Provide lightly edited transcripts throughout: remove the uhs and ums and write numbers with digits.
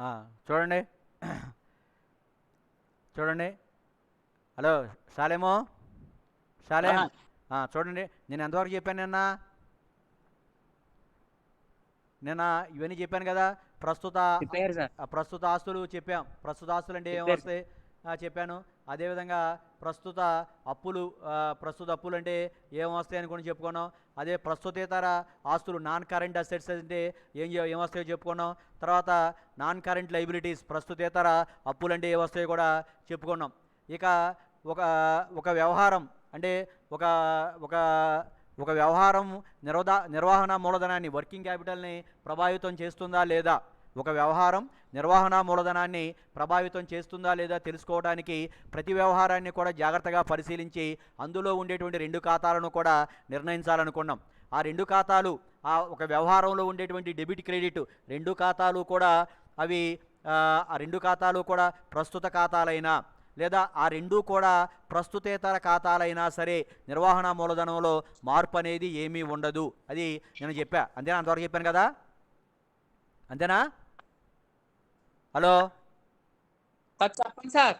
ఆ, చూడండి చూడండి. హలో, సాలేమో, సాలేం. చూడండి, నేను ఎంతవరకు చెప్పాను నిన్న? నిన్న ఇవన్నీ చెప్పాను కదా. ప్రస్తుత చెప్పారు సార్. ప్రస్తుత ఆస్తులు చెప్పాం. ప్రస్తుత ఆస్తులు అంటే ఏం చెప్పారు. వస్తాయి చెప్పాను. అదేవిధంగా ప్రస్తుత అప్పులు, ప్రస్తుత అప్పులు అంటే ఏం వస్తాయి అని కూడా చెప్పుకున్నాం. అదే ప్రస్తుతేతర ఆస్తులు నాన్ కరెంట్ అసెట్స్ అంటే ఏం వస్తాయో చెప్పుకున్నాం. తర్వాత నాన్ కరెంట్ లైబిలిటీస్, ప్రస్తుతేతర అప్పులు అంటే ఏ వస్తాయో కూడా చెప్పుకున్నాం. ఇక ఒక ఒక వ్యవహారం అంటే ఒక ఒక ఒక వ్యవహారం నిర్వహణ మూలధనాన్ని, వర్కింగ్ క్యాపిటల్ని ప్రభావితం చేస్తుందా లేదా, ఒక వ్యవహారం నిర్వహణ మూలధనాన్ని ప్రభావితం చేస్తుందా లేదా తెలుసుకోవడానికి ప్రతి వ్యవహారాన్ని కూడా జాగ్రత్తగా పరిశీలించి అందులో ఉండేటువంటి రెండు ఖాతాలను కూడా నిర్ణయించాలనుకున్నాం. ఆ రెండు ఖాతాలు, ఆ ఒక వ్యవహారంలో ఉండేటువంటి డెబిట్ క్రెడిట్ రెండు ఖాతాలు కూడా అవి ఆ రెండు ఖాతాలు కూడా ప్రస్తుత ఖాతాలైనా లేదా ఆ రెండూ కూడా ప్రస్తుతేతర ఖాతాలైనా సరే నిర్వహణ మూలధనంలో మార్పు అనేది ఏమీ ఉండదు. అది నేను చెప్పా. అంతేనా? అంతవరకు చెప్పాను కదా. అంతేనా? హలో, సార్ చెప్పండి సార్.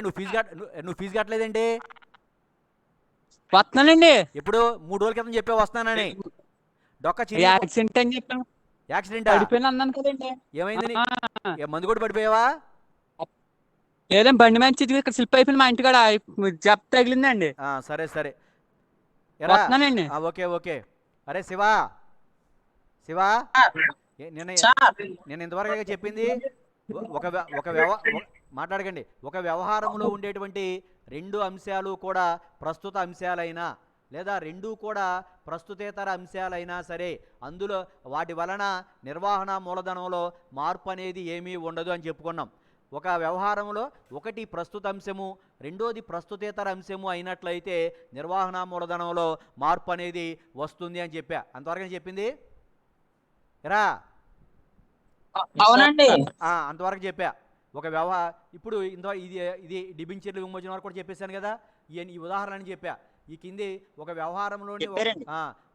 నువ్వు ఫీజు కట్టలేదేంటి? వస్తున్నానండి. ఎప్పుడు 3 రోజుల క్రితం చెప్పే వస్తానని. డొక్క చిరిగి యాక్సిడెంట్ అని చెప్పాను. యాక్సిడెంటా? పడిపోయిన అన్నాను కదండి. ఏమైంది? ఆ, మందు కూడా పడిపోయావా? లేదండి, బండి మంచి ఇక్కడ స్లిప్ అయిపోయింది. మా ఇంటికాడ జప్ తగిలిందండి. సరే సరే. ఎరా, వస్తున్నానండి. Okay okay. అరే శివా, శివా, నిన్న నేను ఇంతవరకు చెప్పింది ఒక మాట్లాడకండి. ఒక వ్యవహారంలో ఉండేటువంటి రెండు అంశాలు కూడా ప్రస్తుత అంశాలైనా లేదా రెండూ కూడా ప్రస్తుతేతర అంశాలైనా సరే అందులో వాటి వలన నిర్వహణ మూలధనంలో మార్పు అనేది ఏమీ ఉండదు అని చెప్పుకున్నాం. ఒక వ్యవహారంలో ఒకటి ప్రస్తుత అంశము, రెండోది ప్రస్తుతేతర అంశము అయినట్లయితే నిర్వహణ మూలధనంలో మార్పు అనేది వస్తుంది అని చెప్పా. అంతవరకు చెప్పింది రా. అవునండి. అంతవరకు చెప్పా. ఒక ఇప్పుడు ఇది ఇది డిబెంచర్ల విమోచన వరకు కూడా చెప్పేశాను కదా. ఈ ఉదాహరణ అని చెప్పా. ఈ కింది ఒక వ్యవహారంలోని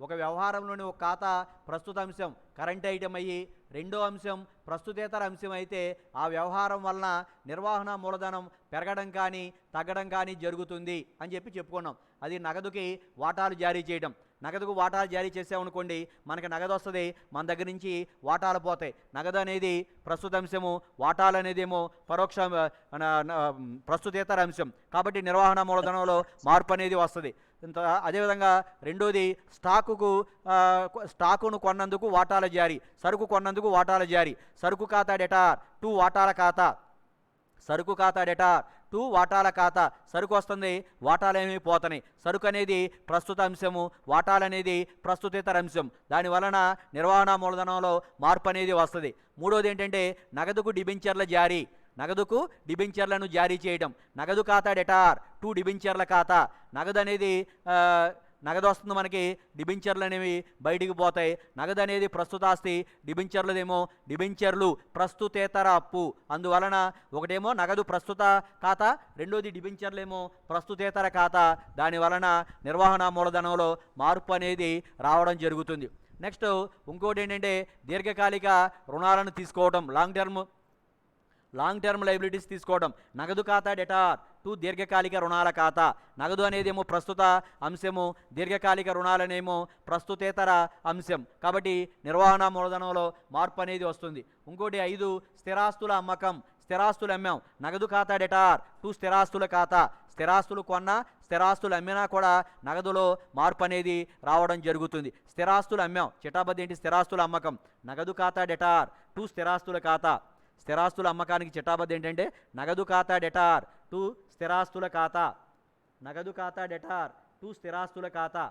ఒక వ్యవహారంలోని ఒక ఖాతా ప్రస్తుత అంశం కరెంట్ ఐటమ్ అయ్యి రెండో అంశం ప్రస్తుతేతర అంశం అయితే ఆ వ్యవహారం వలన నిర్వహణ మూలధనం పెరగడం కానీ తగ్గడం కానీ జరుగుతుంది అని చెప్పుకున్నాం. అది నగదుకి వాటాలు జారీ చేయడం. నగదుకు వాటాలు జారీ చేసామనుకోండి, మనకి నగదు వస్తుంది, మన దగ్గర నుంచి వాటాలు పోతాయి. నగదు అనేది ప్రస్తుత అంశము, వాటాలు అనేదేమో పరోక్ష ప్రస్తుతేతర అంశం. కాబట్టి నిర్వహణ మూలధనంలో మార్పు అనేది వస్తుంది. అదేవిధంగా రెండోది స్టాకును కొన్నందుకు వాటాల జారీ, సరుకు కొన్నందుకు వాటాల జారీ. సరుకు ఖాతా డెటార్ టు వాటాల ఖాతా, సరుకు ఖాతా డెటార్ టు వాటాల ఖాతా. సరుకు వస్తుంది, వాటాలు ఏమి పోతున్నాయి. సరుకు అనేది ప్రస్తుత అంశము, వాటాలు అనేది ప్రస్తుతేతర అంశం. దానివలన నిర్వహణ మూలధనంలో మార్పు అనేది వస్తుంది. మూడోది ఏంటంటే నగదుకు డిబెంచర్ల జారీ, నగదుకు డిబెంచర్లను జారీ చేయడం. నగదు ఖాతా డెటార్ టు డిబెంచర్ల ఖాతా. నగదు అనేది నగదు వస్తుంది మనకి, డిబెంచర్లు అనేవి బయటికి పోతాయి. నగదు అనేది ప్రస్తుతాస్తి, డిబెంచర్లదేమో డిబెంచర్లు ప్రస్తుతేతర అప్పు. అందువలన ఒకటేమో నగదు ప్రస్తుత ఖాతా, రెండోది డిబెంచర్లేమో ప్రస్తుతేతర ఖాతా. దానివలన నిర్వహణ మూలధనంలో మార్పు అనేది రావడం జరుగుతుంది. నెక్స్ట్ ఇంకోటి ఏంటంటే దీర్ఘకాలిక రుణాలను తీసుకోవడం, లాంగ్ టర్మ్ లైబిలిటీస్ తీసుకోవడం. నగదు ఖాతా డెటార్ టు దీర్ఘకాలిక రుణాల ఖాతా. నగదు అనేదేమో ప్రస్తుత అంశము, దీర్ఘకాలిక రుణాలనేమో ప్రస్తుతేతర అంశం. కాబట్టి నిర్వహణ మూలధనంలో మార్పు అనేది వస్తుంది. ఇంకోటి 5 స్థిరాస్తుల అమ్మకం. స్థిరాస్తులు అమ్మాం, నగదు ఖాతా డెటార్ టు స్థిరాస్తుల ఖాతా. స్థిరాస్తులు కొన్నా స్థిరాస్తులు అమ్మినా కూడా నగదులో మార్పు అనేది రావడం జరుగుతుంది. స్థిరాస్తులు అమ్మాం, చిటాబద్ది ఏంటి? స్థిరాస్తుల అమ్మకం. నగదు ఖాతా డెటార్ టు స్థిరాస్తుల ఖాతా. స్థిరాస్తుల అమ్మకానికి చిట్టాబద్ది ఏంటంటే నగదు ఖాతా డెటార్ టు స్థిరాస్తుల ఖాతా. నగదు ఖాతా డెటార్ టు స్థిరాస్తుల ఖాతా.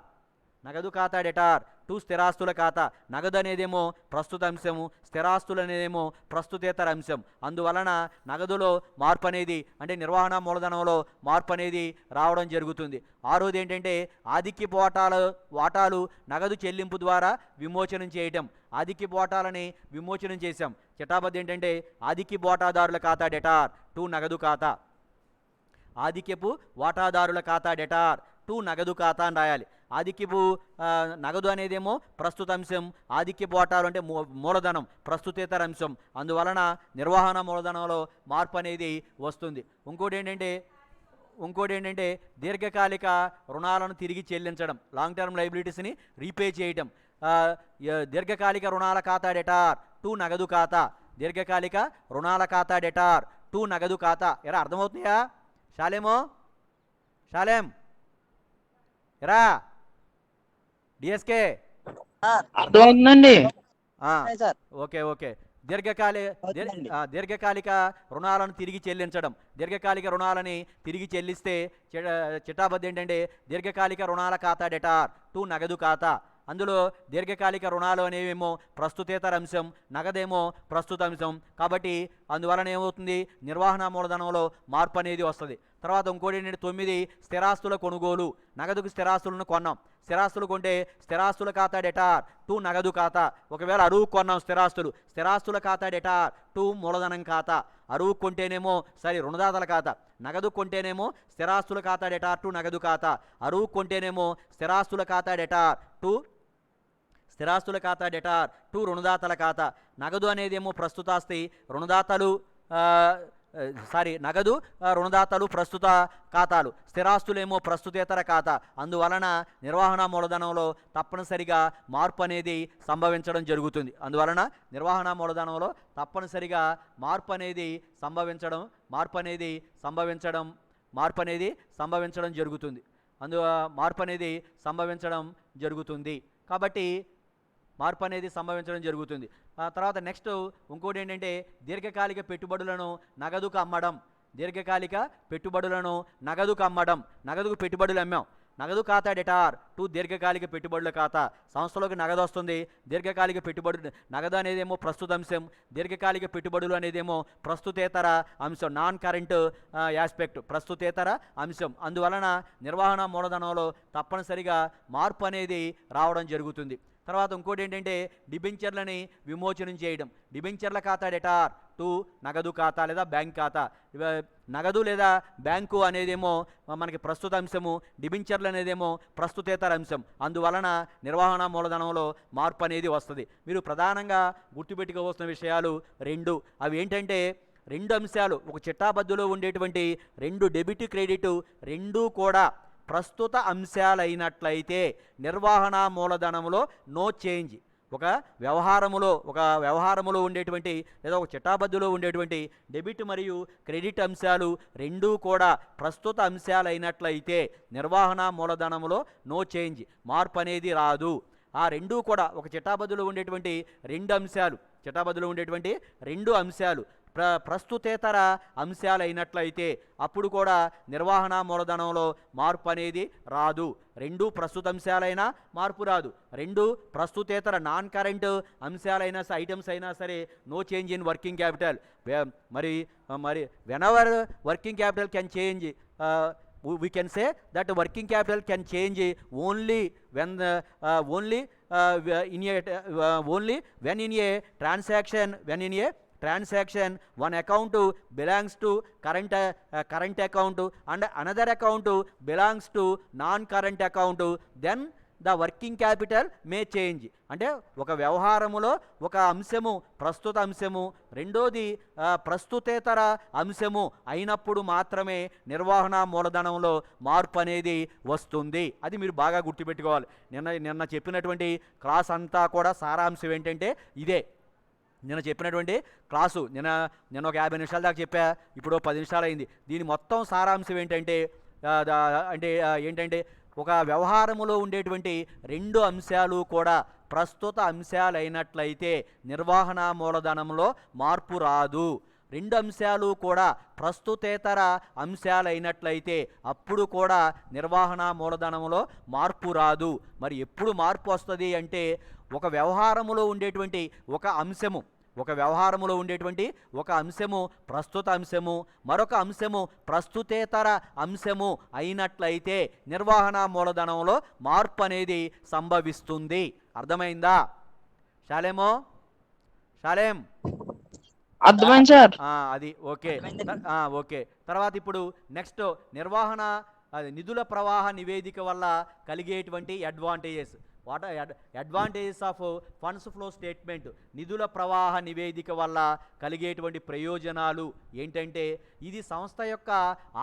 నగదు ఖాతా డెటార్ టు స్థిరాస్తుల ఖాతా. నగదు అనేదేమో ప్రస్తుత అంశము, స్థిరాస్తులు అనేదేమో ప్రస్తుతేతర అంశం. అందువలన నగదులో మార్పు అనేది అంటే నిర్వహణ మూలధనంలో మార్పు అనేది రావడం జరుగుతుంది. ఆరోది ఏంటంటే ఆధిక్యపు వాటాలు నగదు చెల్లింపు ద్వారా విమోచనం చేయటం. ఆధిక్యపు వాటాలని విమోచనం చేశాం. చిటాబద్ది ఏంటంటే ఆధిక్యపు వాటాదారుల ఖాతా డెటార్ టు నగదు ఖాతా. ఆధిక్యపు వాటాదారుల ఖాతా డెటార్ టు నగదు ఖాతా అని రాయాలి. ఆధిక్యపు నగదు అనేదేమో ప్రస్తుత అంశం, ఆధిక్యపు వాటాలు అంటే మూలధనం ప్రస్తుతేతర అంశం. అందువలన నిర్వహణ మూలధనంలో మార్పు అనేది వస్తుంది. ఇంకోటి ఏంటంటే దీర్ఘకాలిక రుణాలను తిరిగి చెల్లించడం, లాంగ్ టర్మ్ లైబిలిటీస్ని రీపే చేయటం. దీర్ఘకాలిక రుణాల ఖాతా డెటార్ టు నగదు ఖాతా, దీర్ఘకాలిక రుణాల ఖాతా డెటార్ టు నగదు ఖాతా. ఎరా అర్థమవుతుందా శాలేం ఎరా డిఎస్కే? అర్థమవుతుందండి. ఓకే. దీర్ఘకాలిక రుణాలను తిరిగి చెల్లించడం, దీర్ఘకాలిక రుణాలని తిరిగి చెల్లిస్తే చిట్టాబద్ది ఏంటంటే దీర్ఘకాలిక రుణాల ఖాతా డెటార్ టు నగదు ఖాతా. అందులో దీర్ఘకాలిక రుణాలు అనేవేమో ప్రస్తుతేతర అంశం, నగదేమో ప్రస్తుత అంశం. కాబట్టి అందువలన ఏమవుతుంది, నిర్వహణ మూలధనంలో మార్పు అనేది వస్తుంది. తర్వాత ఇంకోటి ఏంటంటే 9 స్థిరాస్తుల కొనుగోలు. నగదుకు స్థిరాస్తులను కొన్నాం, స్థిరాస్తులు కొంటే స్థిరాస్తుల ఖాతా డెటార్ టు నగదు ఖాతా. ఒకవేళ అరువు కొన్నాం స్థిరాస్తుల ఖాతా డెటార్ టు మూలధనం ఖాతా. అరువు కొంటేనేమో రుణదాతల ఖాతా, నగదు కొంటేనేమో స్థిరాస్తుల ఖాతా డెటార్ టు నగదు ఖాతా. అరువు కొంటేనేమో స్థిరాస్తుల ఖాతా డెటార్ టు రుణదాతల ఖాతా. నగదు అనేదేమో ప్రస్తుతాస్తి, నగదు రుణదాతలు ప్రస్తుత ఖాతాలు, స్థిరాస్తులేమో ప్రస్తుతేతర ఖాతా. అందువలన నిర్వహణ మూలధనంలో తప్పనిసరిగా మార్పు అనేది సంభవించడం జరుగుతుంది. కాబట్టి మార్పు అనేది సంభవించడం జరుగుతుంది. తర్వాత నెక్స్ట్ ఇంకోటి ఏంటంటే దీర్ఘకాలిక పెట్టుబడులను నగదుకు అమ్మడం. నగదుకు పెట్టుబడులు అమ్మాం, నగదు ఖాతా డెటార్ టు దీర్ఘకాలిక పెట్టుబడుల ఖాతా. సంస్థలోకి నగదు వస్తుంది, దీర్ఘకాలిక పెట్టుబడులు, నగదు అనేదేమో ప్రస్తుత అంశం, దీర్ఘకాలిక పెట్టుబడులు అనేదేమో ప్రస్తుతేతర అంశం, నాన్ కరెంట్ యాస్పెక్ట్, ప్రస్తుతేతర అంశం. అందువలన నిర్వహణ మూలధనంలో తప్పనిసరిగా మార్పు అనేది రావడం జరుగుతుంది. తర్వాత ఇంకోటి ఏంటంటే డిబెంచర్లని విమోచనం చేయడం. డిబెంచర్ల ఖాతా డెటార్ టు నగదు ఖాతా లేదా బ్యాంక్ ఖాతా. నగదు లేదా బ్యాంకు అనేదేమో మనకి ప్రస్తుత అంశము, డిబెంచర్లు అనేదేమో ప్రస్తుతేతర అంశం. అందువలన నిర్వహణ మూలధనంలో మార్పు అనేది వస్తుంది. మీరు ప్రధానంగా గుర్తుపెట్టుకోవాల్సిన విషయాలు 2. అవి ఏంటంటే 2 అంశాలు. ఒక చిట్టాబద్దులో ఉండేటువంటి 2 డెబిట్ క్రెడిట్ రెండూ కూడా ప్రస్తుత అంశాలైనట్లయితే నిర్వహణ మూలధనంలో నో చేంజ్. ఒక వ్యవహారములో ఉండేటువంటి లేదా ఒక చిట్టాబద్దులో ఉండేటువంటి డెబిట్ మరియు క్రెడిట్ అంశాలు రెండూ కూడా ప్రస్తుత అంశాలైనట్లయితే నిర్వహణ మూలధనంలో నో చేంజ్, మార్పు అనేది రాదు. ఆ రెండూ కూడా ఒక చిట్టాబద్దులో ఉండేటువంటి 2 అంశాలు ప్రస్తుతేతర అంశాలైనట్లయితే అప్పుడు కూడా నిర్వహణ మూలధనంలో మార్పు అనేది రాదు. 2 ప్రస్తుత అంశాలైనా మార్పు రాదు, 2 ప్రస్తుతేతర నాన్ కరెంట్ అంశాలైనా ఐటమ్స్ అయినా సరే no change in working capital. మరి whenever working capital can change, we can say that working capital can change only when in a transaction one account belongs to current account and another account belongs to non-current account, then the working capital May change. అంటే ఒక వ్యవహారములో ఒక అంశము ప్రస్తుత అంశము, రెండోది ప్రస్తుతేతర అంశము అయినప్పుడు మాత్రమే నిర్వహణ మూలధనంలో మార్పు అనేది వస్తుంది. అది మీరు బాగా గుర్తుపెట్టుకోవాలి. నిన్న చెప్పినటువంటి క్లాస్ అంతా కూడా సారాంశం ఏంటంటే ఇదే. నిన్న చెప్పినటువంటి క్లాసు నిన్న ఒక 50 నిమిషాల దాకా చెప్పా, ఇప్పుడు 10 నిమిషాలు అయింది. దీని మొత్తం సారాంశం ఏంటంటే ఒక వ్యవహారములో ఉండేటువంటి 2 అంశాలు కూడా ప్రస్తుత అంశాలైనట్లయితే నిర్వహణ మూలధనంలో మార్పు రాదు. 2 అంశాలు కూడా ప్రస్తుతేతర అంశాలైనట్లయితే అప్పుడు కూడా నిర్వహణ మూలధనంలో మార్పు రాదు. మరి ఎప్పుడు మార్పు వస్తుంది అంటే ఒక వ్యవహారములో ఉండేటువంటి ఒక అంశము ప్రస్తుత అంశము, మరొక అంశము ప్రస్తుతేతర అంశము అయినట్లయితే నిర్వహణ మూలధనంలో మార్పు అనేది సంభవిస్తుంది. అర్థమైందా శాలేం? అర్థమైంది సార్. అది ఓకే. తర్వాత ఇప్పుడు నెక్స్ట్ నిర్వహణ అది నిధుల ప్రవాహ నివేదిక వల్ల కలిగేటువంటి advantages. What advantages of funds flow statement. నిధుల ప్రవాహ నివేదిక వల్ల కలిగేటువంటి ప్రయోజనాలు ఏంటంటే ఇది సంస్థ యొక్క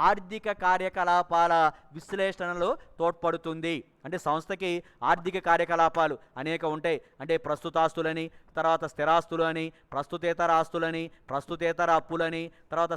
ఆర్థిక కార్యకలాపాల విశ్లేషణలో తోడ్పడుతుంది. అంటే సంస్థకి ఆర్థిక కార్యకలాపాలు అనేక ఉంటాయి. అంటే ప్రస్తుతాస్తులని, తర్వాత స్థిరాస్తులు అని, ప్రస్తుతేతర ఆస్తులని, ప్రస్తుతేతర అప్పులని, తర్వాత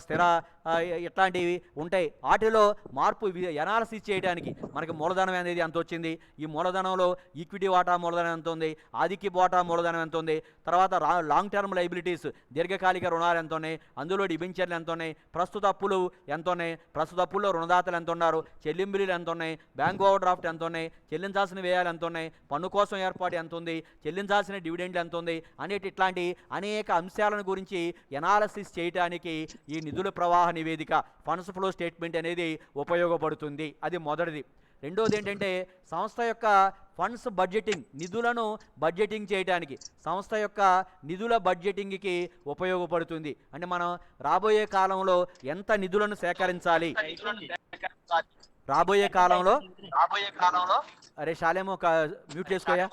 ఇట్లాంటివి ఉంటాయి. వాటిలో మార్పు ఎనాలసిస్ చేయడానికి మనకి మూలధనం అనేది ఎంత వచ్చింది, ఈ మూలధనంలో ఈక్విటీ వాటా మూలధనం ఎంత ఉంది, ఆధిక్య వాటా మూలధనం ఎంత ఉంది, తర్వాత లాంగ్ టర్మ్ లైబిలిటీస్ దీర్ఘకాలిక రుణాలు ఎంత ఉన్నాయి, అందులో డిబెంచర్లు ఎంత ఉన్నాయి, ప్రస్తుత అప్పులు ఎంత ఉన్నాయి, ప్రస్తుత అప్పుల్లో రుణదాతలు ఎంత ఉన్నారు, చెల్లింపులు ఎంత ఉన్నాయి, బ్యాంక్ ఓవర్ డ్రాఫ్ట్ ఎంత ఉన్నాయి, చెల్లించాల్సిన వ్యయాలు ఎంత ఉన్నాయి, పన్ను కోసం ఏర్పాటు ఎంత ఉంది, చెల్లించాల్సిన డివిడెండ్లు ఎంత ఉంది అనేటి ఇట్లాంటి అనేక అంశాలను గురించి ఎనాలసిస్ చేయడానికి ఈ నిధుల ప్రవాహ నివేదిక ఫండ్స్ ఫ్లో స్టేట్మెంట్ అనేది ఉపయోగపడుతుంది. అది మొదటిది. రెండోది ఏంటంటే సంస్థ యొక్క ఫండ్స్ బడ్జెటింగ్, నిధులను బడ్జెటింగ్ చేయడానికి సంస్థ యొక్క నిధుల బడ్జెటింగ్కి ఉపయోగపడుతుంది. అంటే మనం రాబోయే కాలంలో ఎంత నిధులను సేకరించాలి, రాబోయే కాలంలో అరే శాలేమో ఒక మ్యూట్ చేసుకోయా,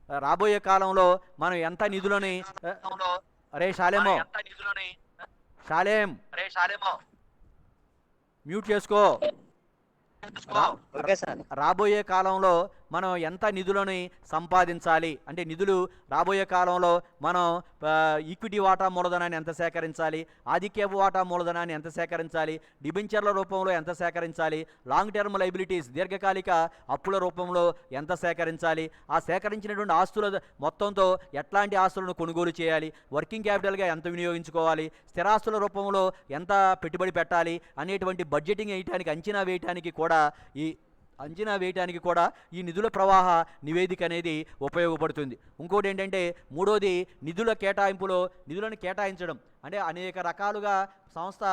రాబోయే కాలంలో మనం ఎంత నిధులని, అరే శాలేమో మ్యూట్ చేసుకో. రాబోయే కాలంలో మనం ఎంత నిధులని సంపాదించాలి, అంటే నిధులు రాబోయే కాలంలో మనం ఈక్విటీ వాటా మూలధనాన్ని ఎంత సేకరించాలి, ఆధిక్య వాటా మూలధనాన్ని ఎంత సేకరించాలి, డిబెంచర్ల రూపంలో ఎంత సేకరించాలి, లాంగ్ టర్మ్ లైబిలిటీస్ దీర్ఘకాలిక అప్పుల రూపంలో ఎంత సేకరించాలి, ఆ సేకరించినటువంటి ఆస్తుల మొత్తంతో ఎట్లాంటి ఆస్తులను కొనుగోలు చేయాలి, వర్కింగ్ క్యాపిటల్గా ఎంత వినియోగించుకోవాలి, స్థిరాస్తుల రూపంలో ఎంత పెట్టుబడి పెట్టాలి అనేటువంటి బడ్జెటింగ్ వేయటానికి, అంచనా వేయటానికి కూడా ఈ నిధుల ప్రవాహ నివేదిక అనేది ఉపయోగపడుతుంది. ఇంకోటి ఏంటంటే మూడోది నిధులను కేటాయించడం. అంటే అనేక రకాలుగా సంస్థ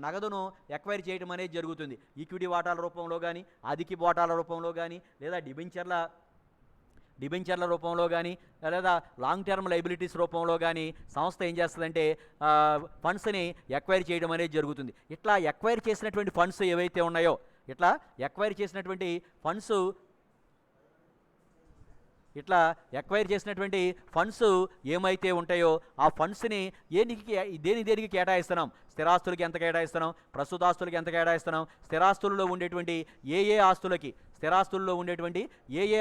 నగదును ఎక్వైర్ చేయడం అనేది జరుగుతుంది. ఈక్విటీ వాటాల రూపంలో కానీ, ఆధిక్య వాటాల రూపంలో కానీ, లేదా డిబెంచర్ల రూపంలో కానీ, లేదా లాంగ్ టర్మ్ లైబిలిటీస్ రూపంలో కానీ సంస్థ ఏం చేస్తుందంటే ఫండ్స్ని ఎక్వైర్ చేయడం అనేది జరుగుతుంది. ఇట్లా ఎక్వైర్ చేసినటువంటి ఫండ్స్ ఏవైతే ఉన్నాయో, ఇట్లా ఎక్వైర్ చేసినటువంటి ఫండ్స్ ఏమైతే ఉంటాయో ఆ ఫండ్స్ని దేనికి కేటాయిస్తున్నాం, స్థిరాస్తులకి ఎంత కేటాయిస్తున్నాం, ప్రస్తుతాస్తులకి ఎంత కేటాయిస్తున్నాం, స్థిరాస్తులలో ఉండేటువంటి ఏ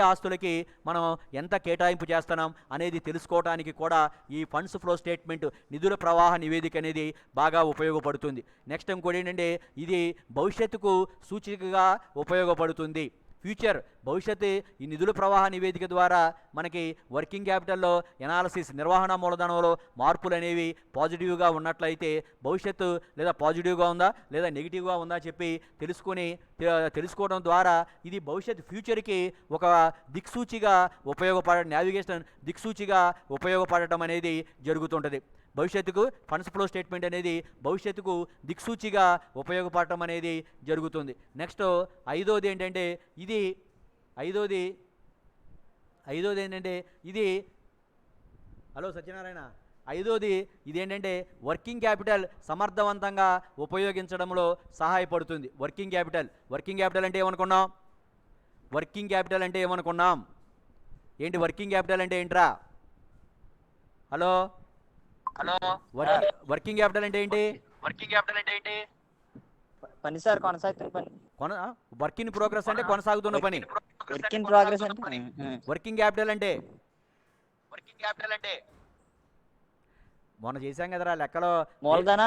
ఆస్తులకి మనం ఎంత కేటాయింపు చేస్తున్నాం అనేది తెలుసుకోవడానికి కూడా ఈ ఫండ్స్ ఫ్లో స్టేట్మెంట్, నిధుల ప్రవాహ నివేదిక అనేది బాగా ఉపయోగపడుతుంది. నెక్స్ట్ ఇంకోటి ఏంటంటే ఇది భవిష్యత్తుకు సూచికగా ఉపయోగపడుతుంది. భవిష్యత్తు ఈ నిధుల ప్రవాహ నివేదిక ద్వారా మనకి వర్కింగ్ క్యాపిటల్లో ఎనాలసిస్, నిర్వహణ మూలధనంలో మార్పులు అనేవి పాజిటివ్గా ఉన్నట్లయితే భవిష్యత్తు లేదా పాజిటివ్గా ఉందా లేదా నెగిటివ్గా ఉందా చెప్పి తెలుసుకోవడం ద్వారా ఇది ఫ్యూచర్కి ఒక దిక్సూచిగా నావిగేషన్ దిక్సూచిగా ఉపయోగపడటం అనేది జరుగుతుంటుంది. భవిష్యత్తుకు ఫండ్స్ ఫ్లో స్టేట్మెంట్ అనేది భవిష్యత్తుకు దిక్సూచిగా ఉపయోగపడటం అనేది జరుగుతుంది. నెక్స్ట్ ఐదోది ఏంటంటే ఇది హలో సత్యనారాయణ, ఐదోది ఇదేంటంటే వర్కింగ్ క్యాపిటల్ సమర్థవంతంగా ఉపయోగించడంలో సహాయపడుతుంది. వర్కింగ్ క్యాపిటల్ అంటే ఏమనుకున్నాం? ఏంటి వర్కింగ్ క్యాపిటల్ అంటే ఏంట్రా? హలో, వర్కింగ్ క్యాపిటల్ అంటే ఏంటి? పని సార్, కొనసాగుతున్న పని. వర్క్ ఇన్ ప్రోగ్రెస్ అంటే కొనసాగుతున్న పని. వర్క్ ఇన్ ప్రోగ్రెస్ అంటే వర్కింగ్ క్యాపిటల్ అంటే మొన్న చేశాం కదరా లెక్కలో, మూలధన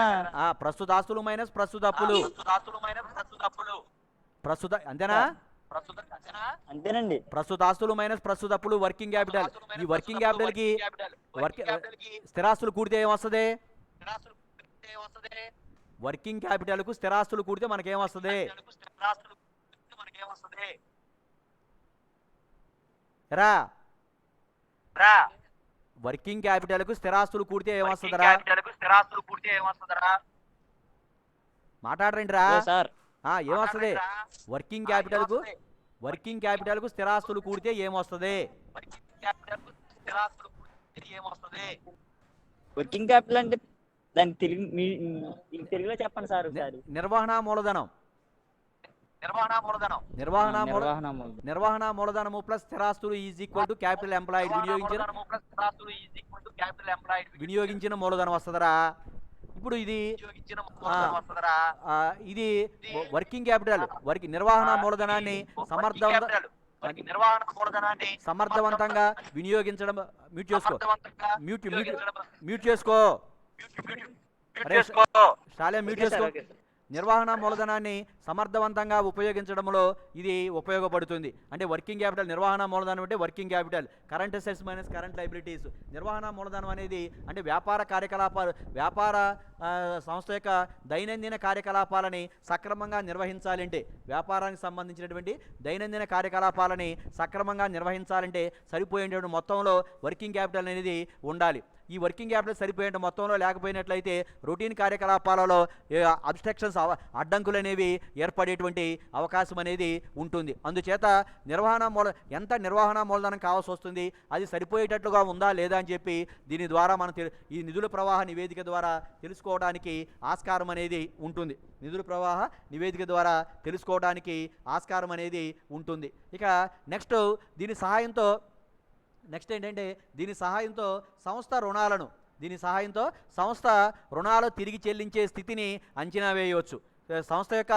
ప్రస్తుత ఆస్తులు మైనస్ ప్రస్తుత అప్పులు. అంతేనా? అంతేనండి. ప్రస్తుత ఆస్తులు మైనస్ ప్రస్తుత అప్పులు వర్కింగ్ క్యాపిటల్. ఈ వర్కింగ్ క్యాపిటల్ కి స్థిరాస్తులు కూడితే ఏమొస్తుంది? వర్కింగ్ క్యాపిటల్ కు స్థిరాస్తులు కూడితే మనకేమొస్తుంది? వర్కింగ్ క్యాపిటల్ కు స్థిరాస్తులు కూడితే ఏమొస్తుందిరా? మాట్లాడరండి రా సార్. ఏమొస్తుంది? వర్కింగ్ క్యాపిటల్ కు స్థిరాస్తులు కూడితే ఏమొస్తుంది? వర్కింగ్ క్యాపిటల్ అంటే దాని తెలుగు ఈ తెలుగులో చెప్పండి సార్ ఒకసారి. నిర్వహణ మూలధనం నిర్వహణ నిర్వహణ నిర్వహణ మూలధనము ప్లస్ స్థిరాస్తులు is equal to capital employed వినియోగించిన మూలధనం వస్తుందరా. ఇప్పుడు ఇది ఇది వర్కింగ్ క్యాపిటల్ నిర్వహణ మూలధనాన్ని సమర్థవంతంగా వినియోగించడం. మ్యూట్ చేసుకో శాలే మ్యూట్ చేసుకో. నిర్వహణ మూలధనాన్ని సమర్థవంతంగా ఉపయోగించడంలో ఇది ఉపయోగపడుతుంది. అంటే వర్కింగ్ క్యాపిటల్ నిర్వహణ మూలధనం అంటే working capital current assets minus current liabilities. నిర్వహణ మూలధనం అనేది అంటే వ్యాపార కార్యకలాపాలు సంస్థ యొక్క దైనందిన కార్యకలాపాలని సక్రమంగా నిర్వహించాలంటే వ్యాపారానికి సంబంధించినటువంటి దైనందిన కార్యకలాపాలని సక్రమంగా నిర్వహించాలంటే సరిపోయేటువంటి మొత్తంలో వర్కింగ్ క్యాపిటల్ అనేది ఉండాలి. ఈ వర్కింగ్ క్యాపిటల్ సరిపోయేంత మొత్తంలో లేకపోయినట్లయితే రొటీన్ కార్యకలాపాలలో అబ్స్ట్రక్షన్స్ అడ్డంకులు అనేవి ఏర్పడేటువంటి అవకాశం అనేది ఉంటుంది. అందుచేత ఎంత నిర్వహణ మూలధనం కావాల్సి వస్తుంది, అది సరిపోయేటట్లుగా ఉందా లేదా అని చెప్పి దీని ద్వారా మనం ఈ నిధుల ప్రవాహ నివేదిక ద్వారా తెలుసుకోవడానికి ఆస్కారం అనేది ఉంటుంది. నిధుల ప్రవాహ నివేదిక ద్వారా తెలుసుకోవడానికి ఆస్కారం అనేది ఉంటుంది. ఇక నెక్స్ట్ ఏంటంటే దీని సహాయంతో సంస్థ రుణాలు తిరిగి చెల్లించే స్థితిని అంచనా వేయవచ్చు. సంస్థ యొక్క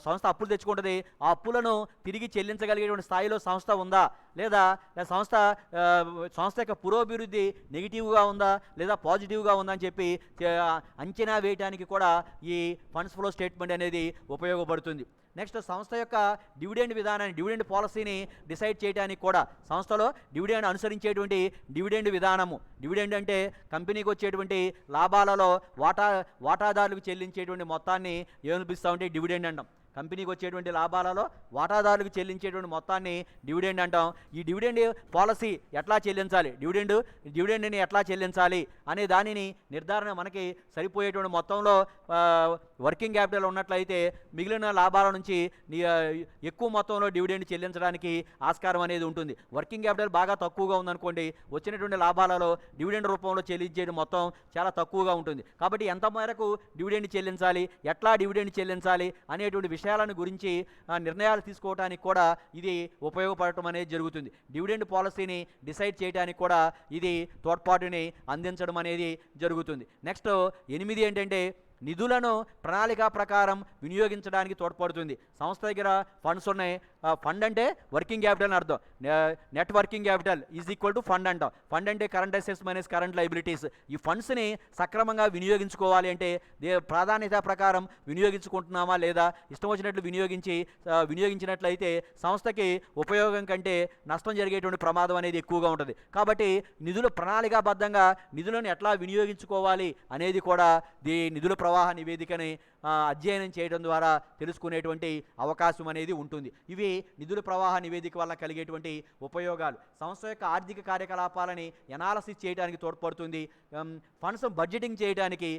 సంస్థ అప్పులు తెచ్చుకుంటుంది. ఆ అప్పులను తిరిగి చెల్లించగలిగేటువంటి స్థాయిలో సంస్థ ఉందా లేదా సంస్థ యొక్క పురోభివృద్ధి నెగిటివ్గా ఉందా లేదా పాజిటివ్గా ఉందా అని చెప్పి అంచనా వేయడానికి కూడా ఈ ఫండ్స్ ఫ్లో స్టేట్మెంట్ అనేది ఉపయోగపడుతుంది. నెక్స్ట్ సంస్థ యొక్క డివిడెండ్ పాలసీని డిసైడ్ చేయడానికి కూడా సంస్థలో అనుసరించేటువంటి డివిడెండ్ విధానము. డివిడెండ్ అంటే కంపెనీకి వచ్చేటువంటి లాభాలలో వాటాదారులకు చెల్లించేటువంటి మొత్తాన్ని ఏమనిపిస్తామంటే డివిడెండ్ అంటాం. కంపెనీకి వచ్చేటువంటి లాభాలలో వాటాదారులకు చెల్లించేటువంటి మొత్తాన్ని డివిడెండ్ అంటాం. ఈ డివిడెండ్ పాలసీ ఎట్లా చెల్లించాలి, డివిడెండ్ని ఎట్లా చెల్లించాలి అనే దానిని నిర్ధారణ మనకి సరిపోయేటువంటి మొత్తంలో వర్కింగ్ క్యాపిటల్ ఉన్నట్లయితే మిగిలిన లాభాల నుంచి ఎక్కువ మొత్తంలో డివిడెండ్ చెల్లించడానికి ఆస్కారం అనేది ఉంటుంది. వర్కింగ్ క్యాపిటల్ బాగా తక్కువగా ఉందనుకోండి, వచ్చినటువంటి లాభాలలో డివిడెండ్ రూపంలో చెల్లించే మొత్తం చాలా తక్కువగా ఉంటుంది. కాబట్టి ఎంత మేరకు డివిడెండ్ చెల్లించాలి, ఎట్లా డివిడెండ్ చెల్లించాలి అనేటువంటి విషయాలను గురించి నిర్ణయాలు తీసుకోవడానికి కూడా ఇది ఉపయోగపడటం అనేది జరుగుతుంది. డివిడెండ్ పాలసీని డిసైడ్ చేయడానికి కూడా ఇది తోడ్పాటుని అందించడం అనేది జరుగుతుంది. నెక్స్ట్ 8 ఏంటంటే నిధులను ప్రణాళిక ప్రకారం వినియోగించడానికి తోడ్పడుతుంది. సంస్థ దగ్గర ఫండ్స్ ఉన్నాయి. ఫండ్ అంటే వర్కింగ్ క్యాపిటల్ అని అర్థం. Net working capital is equal to fund అంటాం. ఫండ్ అంటే current assets minus current liabilities. ఈ ఫండ్స్ని సక్రమంగా వినియోగించుకోవాలి అంటే ప్రాధాన్యత ప్రకారం వినియోగించుకుంటున్నామా లేదా, ఇష్టం వచ్చినట్లు వినియోగించినట్లయితే సంస్థకి ఉపయోగం కంటే నష్టం జరిగేటువంటి ప్రమాదం అనేది ఎక్కువగా ఉంటుంది. కాబట్టి ప్రణాళికాబద్ధంగా నిధులను ఎట్లా వినియోగించుకోవాలి అనేది కూడా నిధుల ప్రవాహ నివేదికని అధ్యయనం చేయడం ద్వారా తెలుసుకునేటువంటి అవకాశం అనేది ఉంటుంది. ఇవి నిధుల ప్రవాహ నివేదిక వల్ల కలిగేటువంటి ఉపయోగాలు. సంస్థ యొక్క ఆర్థిక కార్యకలాపాలని ఎనాలసిస్ చేయడానికి తోడ్పడుతుంది. ఫండ్స్ బడ్జెటింగ్ చేయడానికి,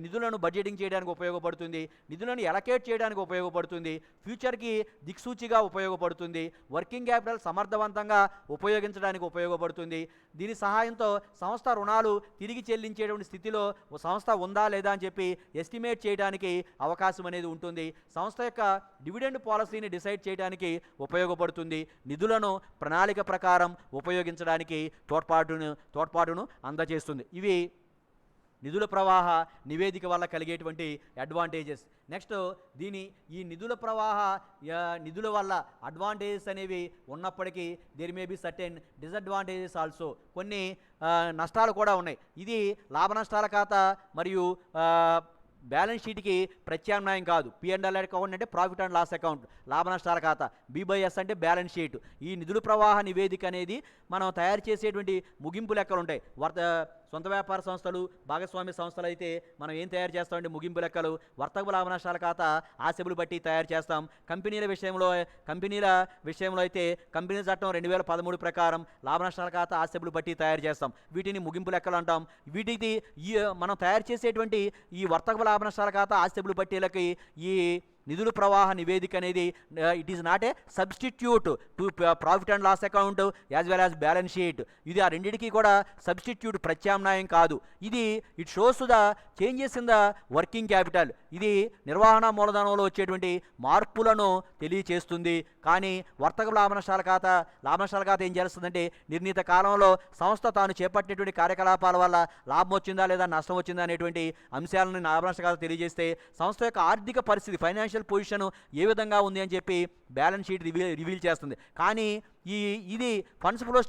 నిధులను బడ్జెటింగ్ చేయడానికి ఉపయోగపడుతుంది. నిధులను ఎలకేట్ చేయడానికి ఉపయోగపడుతుంది. ఫ్యూచర్కి దిక్సూచిగా ఉపయోగపడుతుంది. వర్కింగ్ క్యాపిటల్ సమర్థవంతంగా ఉపయోగించడానికి ఉపయోగపడుతుంది. దీని సహాయంతో సంస్థ రుణాలు తిరిగి చెల్లించేటువంటి స్థితిలో సంస్థ ఉందా లేదా అని చెప్పి ఎస్టిమేట్ చేయడానికి అవకాశం అనేది ఉంటుంది. సంస్థ యొక్క డివిడెండ్ పాలసీని డిసైడ్ చేయడానికి ఉపయోగపడుతుంది. నిధులను ప్రణాళిక ప్రకారం ఉపయోగించడానికి తోడ్పాటును అందజేస్తుంది. ఇవి నిధుల ప్రవాహ నివేదిక వల్ల కలిగేటువంటి అడ్వాంటేజెస్. నెక్స్ట్ ఈ నిధుల వల్ల అడ్వాంటేజెస్ అనేవి ఉన్నప్పటికీ there may be certain disadvantages also. కొన్ని నష్టాలు కూడా ఉన్నాయి. ఇది లాభ నష్టాల ఖాతా మరియు బ్యాలెన్స్ షీట్కి ప్రత్యామ్నాయం కాదు. P&L అకౌంట్ అంటే ప్రాఫిట్ అండ్ లాస్ అకౌంట్, లాభ నష్టాల ఖాతా. B/S అంటే బ్యాలెన్స్ షీట్. ఈ నిధుల ప్రవాహ నివేదిక అనేది మనం తయారు చేసేటువంటి ముగింపు లెక్కలు ఉంటాయి. సొంత వ్యాపార సంస్థలు, భాగస్వామ్య సంస్థలు అయితే మనం ఏం తయారు చేస్తామంటే ముగింపు లెక్కలు. వర్తక లాభ నష్టాల ఖాతా ఆస్తిని బట్టి తయారు చేస్తాం. కంపెనీల విషయంలో అయితే కంపెనీ చట్టం 2013 ప్రకారం లాభ నష్టాల ఖాతా ఆస్తిని బట్టి తయారు చేస్తాం. వీటిని ముగింపు లెక్కలు అంటాం. వీటికి మనం తయారు చేసేటువంటి ఈ వర్తక లాభ నష్టాల ఖాతా ఆస్తిని బట్టీలకి ఈ నిధుల ప్రవాహ నివేదిక అనేది it is not a substitute to profit and loss account as well as balance sheet. ఇది ఆ రెండింటికి కూడా సబ్స్టిట్యూట్, ప్రత్యామ్నాయం కాదు. ఇది it shows the changes in the working capital. ఇది నిర్వహణ మూలధనంలో వచ్చేటువంటి మార్పులను తెలియచేస్తుంది. కానీ వర్తక లాభ నష్టాల ఖాతా ఏం చేస్తుందంటే నిర్ణీత కాలంలో సంస్థ తాను చేపట్టినటువంటి కార్యకలాపాల వల్ల లాభం వచ్చిందా లేదా నష్టం వచ్చిందా అనేటువంటి అంశాలను లాభ నష్ట ఖాతా తెలియజేస్తే సంస్థ యొక్క ఆర్థిక పరిస్థితి, ఫైనాన్షియల్ పొజిషన్ ఏ విధంగా ఉంది అని చెప్పి బ్యాలెన్స్ షీట్ రివీల్ చేస్తుంది. కానీ ఇది ఫండ్స్ ఫ్లో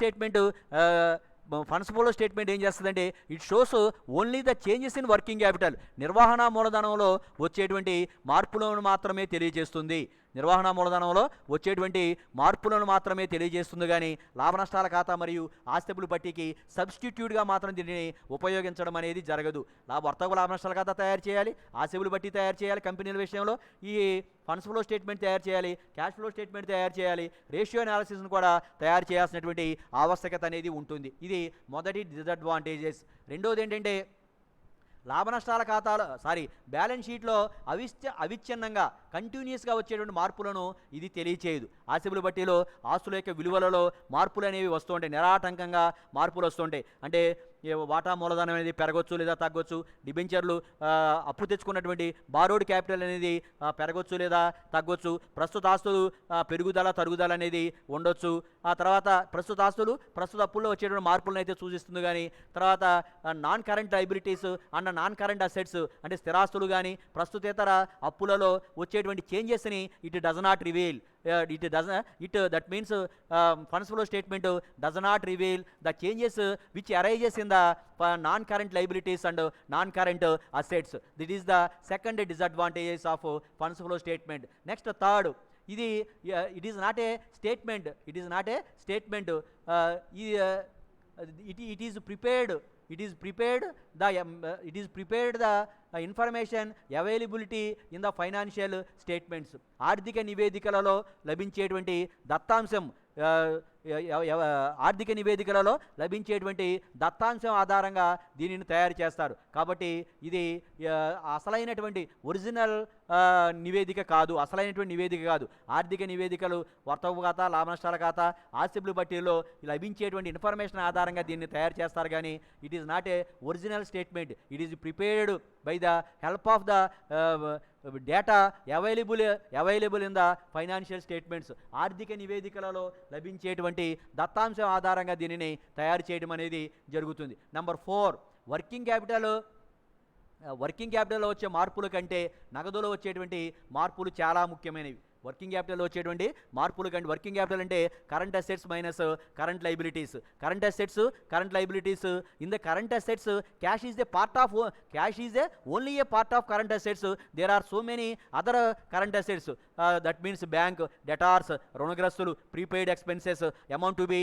స్టేట్మెంట్ ఏం చేస్తుందంటే it shows only the changes in working capital. నిర్వహణ మూలధనంలో వచ్చేటువంటి మార్పులను మాత్రమే తెలియజేస్తుంది. నిర్వహణ మూలధనంలో వచ్చేటువంటి మార్పులను మాత్రమే తెలియజేస్తుంది. కానీ లాభ నష్టాల ఖాతా మరియు ఆస్తిపుల పట్టికి సబ్స్టిట్యూట్గా మాత్రం దీనిని ఉపయోగించడం అనేది జరగదు. వర్తక లాభ నష్టాల ఖాతా తయారు చేయాలి, ఆస్తిపుల పట్టి తయారు చేయాలి, కంపెనీల విషయంలో ఈ ఫండ్స్ ఫ్లో స్టేట్మెంట్ తయారు చేయాలి, క్యాష్ ఫ్లో స్టేట్మెంట్ తయారు చేయాలి, రేషియో అనాలిసిస్ను కూడా తయారు చేయాల్సినటువంటి ఆవశ్యకత అనేది ఉంటుంది. ఇది మొదటి డిసడ్వాంటేజెస్. రెండోది ఏంటంటే లాభ నష్టాల ఖాతాలో బ్యాలెన్స్ షీట్లో అవిచ్ఛిన్నంగా కంటిన్యూస్గా వచ్చేటువంటి మార్పులను ఇది తెలియచేయదు. ఆస్తిపుల పట్టిలో ఆస్తుల యొక్క విలువలలో మార్పులు అనేవి వస్తూ ఉంటాయి, నిరాటంకంగా మార్పులు వస్తుంటాయి. అంటే వాటా మూలధనం అనేది పెరగొచ్చు లేదా తగ్గొచ్చు, డిబెంచర్లు అప్పు తెచ్చుకున్నటువంటి బారోడ్ క్యాపిటల్ అనేది పెరగొచ్చు లేదా తగ్గొచ్చు, ప్రస్తుత ఆస్తులు పెరుగుదల తరుగుదల అనేది ఉండొచ్చు. ఆ తర్వాత ప్రస్తుత ఆస్తులు ప్రస్తుత అప్పుల్లో వచ్చేటువంటి మార్పులను అయితే సూచిస్తుంది. కానీ తర్వాత non current liabilities and non current assets అంటే స్థిరాస్తులు కానీ ప్రస్తుతేతర అప్పులలో వచ్చేటువంటి చేంజెస్ని it does not reveal. That means funds flow statement does not reveal the changes which arises in the non-current liabilities and non-current assets. This is the second disadvantages of funds flow statement. Next, third, it is not a statement. It is prepared the information availability in the financial statements. ఆర్థిక నివేదికలలో లభించేటువంటి దత్తాంశం ఆధారంగా దీనిని తయారు చేస్తారు. కాబట్టి ఇది అసలైనటువంటి original నివేదిక కాదు, ఆర్థిక నివేదికలు వర్తక ఖాతా, లాభ నష్టాల ఖాతా, ఆస్తిపుల పట్టిలో లభించేటువంటి ఇన్ఫర్మేషన్ ఆధారంగా దీన్ని తయారు చేస్తారు. కానీ it is not a original statement. It is prepared by the help of the data available in the financial statements. ఆర్థిక నివేదికలలో లభించేటువంటి దత్తాంశం ఆధారంగా దీనిని తయారు చేయడం అనేది జరుగుతుంది. నెంబర్ 4, వర్కింగ్ క్యాపిటల్లో వచ్చే మార్పుల కంటే నగదులో వచ్చేటువంటి మార్పులు చాలా ముఖ్యమైనవి. వర్కింగ్ క్యాపిటల్లో వచ్చేటువంటి మార్పులు కంటే వర్కింగ్ క్యాపిటల్ అంటే current assets minus current liabilities. In the current assets cash is only a part of current assets. There are so many other current assets. That means bank debtors, రుణగ్రస్తులు, prepaid expenses, amount to be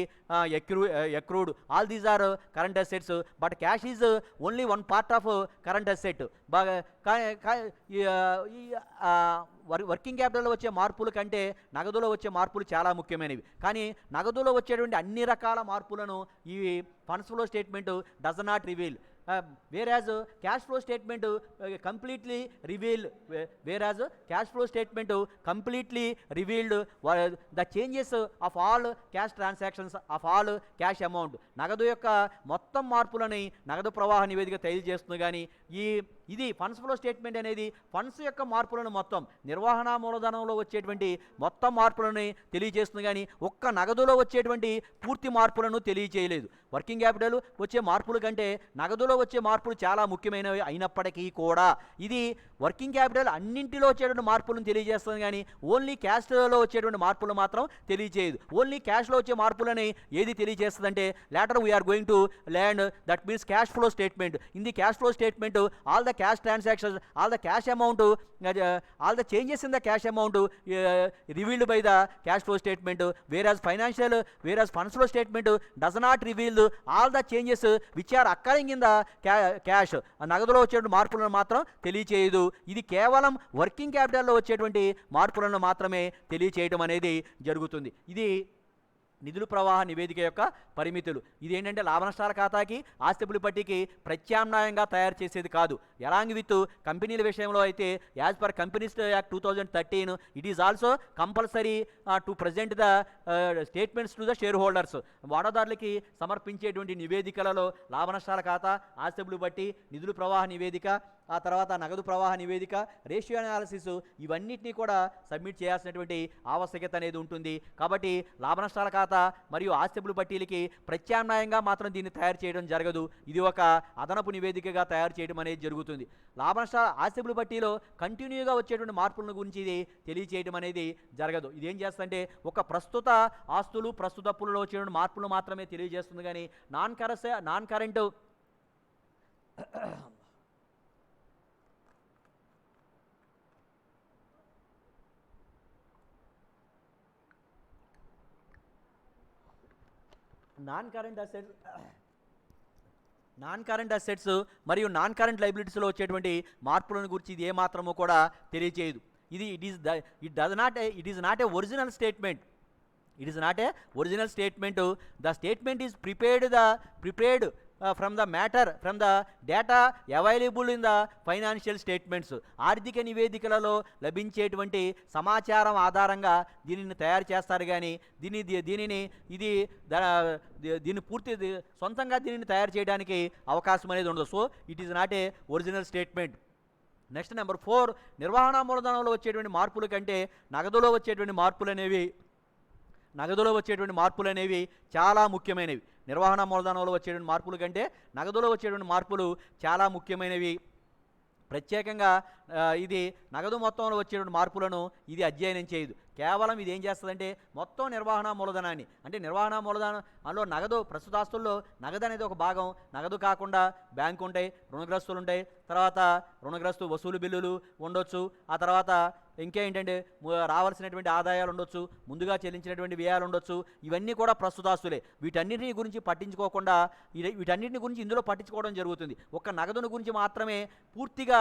accrued, all these are current assets, but cash is only one part of current asset. Working క్యాపిటల్లో వచ్చే మార్పుల కంటే నగదులో వచ్చే మార్పులు చాలా ముఖ్యమైనవి. కానీ నగదులో వచ్చేటువంటి అన్ని రకాల మార్పులను ఈ funds flow statement does not reveal. whereas cash flow statement completely revealed the changes of all cash transactions of all cash amount. నగదు యొక్క మొత్తం మార్పులని నగదు ప్రవాహ నివేదిక తెలియజేస్తుంది. కానీ ఇది ఫండ్స్ ఫ్లో స్టేట్మెంట్ అనేది ఫండ్స్ యొక్క మార్పులను మొత్తం నిర్వహణ మూలధనంలో వచ్చేటువంటి మొత్తం మార్పులని తెలియజేస్తుంది. కానీ ఒక్క నగదులో వచ్చేటువంటి పూర్తి మార్పులను తెలియజేయలేదు. వర్కింగ్ క్యాపిటల్ వచ్చే మార్పుల కంటే నగదులో వచ్చే మార్పులు చాలా ముఖ్యమైనవి అయినప్పటికీ కూడా ఇది వర్కింగ్ క్యాపిటల్ అన్నింటిలో వచ్చేటువంటి మార్పులను తెలియజేస్తుంది. కానీ ఓన్లీ క్యాష్లో వచ్చేటువంటి మార్పులు మాత్రం తెలియజేయదు. ఓన్లీ క్యాష్లో వచ్చే మార్పులని ఏది తెలియజేస్తుందంటే later we are going to learn, that means cash flow statement. In the cash flow statement all the cash transactions, all the cash amount, all the changes in the cash amount revealed by the cash flow statement, whereas funds flow statement does not reveal all the changes which are occurring in the cash. నగదులో వచ్చేటువంటి మార్పులను మాత్రం తెలియచేయదు. ఇది కేవలం working క్యాపిటల్లో వచ్చేటువంటి మార్పులను మాత్రమే తెలియచేయడం అనేది జరుగుతుంది. ఇది నిధుల ప్రవాహ నివేదిక యొక్క పరిమితులు. ఇదేంటంటే లాభ నష్టాల ఖాతాకి ఆస్తిపులి పట్టికి ప్రత్యామ్నాయంగా తయారు చేసేది కాదు. ఎలాంగ్ విత్ కంపెనీల విషయంలో అయితే as per companies act 2013 it is also compulsory to present the statements to the share holders. వాటాదారులకి సమర్పించేటువంటి నివేదికలలో లాభ నష్టాల ఖాతా, ఆస్తిపులి పట్టి, నిధుల ప్రవాహ నివేదిక, ఆ తర్వాత నగదు ప్రవాహ నివేదిక, రేషియో అనాలిసిస్ ఇవన్నిటినీ కూడా సబ్మిట్ చేయాల్సినటువంటి ఆవశ్యకత అనేది ఉంటుంది. కాబట్టి లాభ నష్టాల ఖాతా మరియు ఆస్తిపులు పట్టీలకి ప్రత్యామ్నాయంగా మాత్రం దీన్ని తయారు చేయడం జరగదు. ఇది ఒక అదనపు నివేదికగా తయారు చేయడం అనేది జరుగుతుంది. లాభ నష్టాల ఆస్తిపులు పట్టీలో కంటిన్యూగా వచ్చేటువంటి మార్పుల గురించి ఇది తెలియచేయడం అనేది జరగదు. ఇదేం చేస్తుందంటే ఒక ప్రస్తుత ఆస్తులు, ప్రస్తుత అప్పులలో వచ్చేటువంటి మార్పులు మాత్రమే తెలియజేస్తుంది. కానీ non current non current assets మరియు నాన్ కరెంట్ లైబిలిటీస్లో వచ్చేటువంటి మార్పులను గురించి ఇది ఏమాత్రమూ కూడా తెలియచేయదు. It is not a original statement. It is not a original statement. The statement is prepared from the data available in the financial statements. ఆర్థిక నివేదికలలో లభించేటువంటి సమాచారం ఆధారంగా దీనిని తయారు చేస్తారు. కానీ దీన్ని పూర్తి సొంతంగా దీనిని తయారు చేయడానికి అవకాశం అనేది ఉండదు. So it is not a original statement. Next number 4, నిర్వహణ మూలధనంలో వచ్చేటువంటి మార్పుల కంటే నగదులో వచ్చేటువంటి మార్పులు అనేవి చాలా ముఖ్యమైనవి. నిర్వహణ మూలధనంలో వచ్చేటువంటి మార్పుల కంటే నగదులో వచ్చేటువంటి మార్పులు చాలా ముఖ్యమైనవి. ప్రత్యేకంగా ఇది నగదు మొత్తంలో వచ్చేటువంటి మార్పులను ఇది అధ్యయనం చేయదు. కేవలం ఇది ఏం చేస్తుందంటే మొత్తం నిర్వహణ మూలధనాన్ని, అంటే నిర్వహణ మూలధనం అందులో నగదు, ప్రస్తుతాస్తుల్లో నగదు అనేది ఒక భాగం. నగదు కాకుండా బ్యాంకు ఉంటాయి, రుణగ్రస్తులు ఉంటాయి, తర్వాత రుణగ్రస్తు వసూలు బిల్లులు ఉండొచ్చు, ఆ తర్వాత ఇంకేంటంటే రావాల్సినటువంటి ఆదాయాలు ఉండొచ్చు, ముందుగా చెల్లించినటువంటి వ్యయాలు ఉండొచ్చు. ఇవన్నీ కూడా ప్రస్తుతాస్తులే. వీటన్నిటిని గురించి పట్టించుకోకుండా వీటన్నిటిని గురించి ఇందులో పట్టించుకోవడం జరుగుతుంది. ఒక్క నగదును గురించి మాత్రమే పూర్తిగా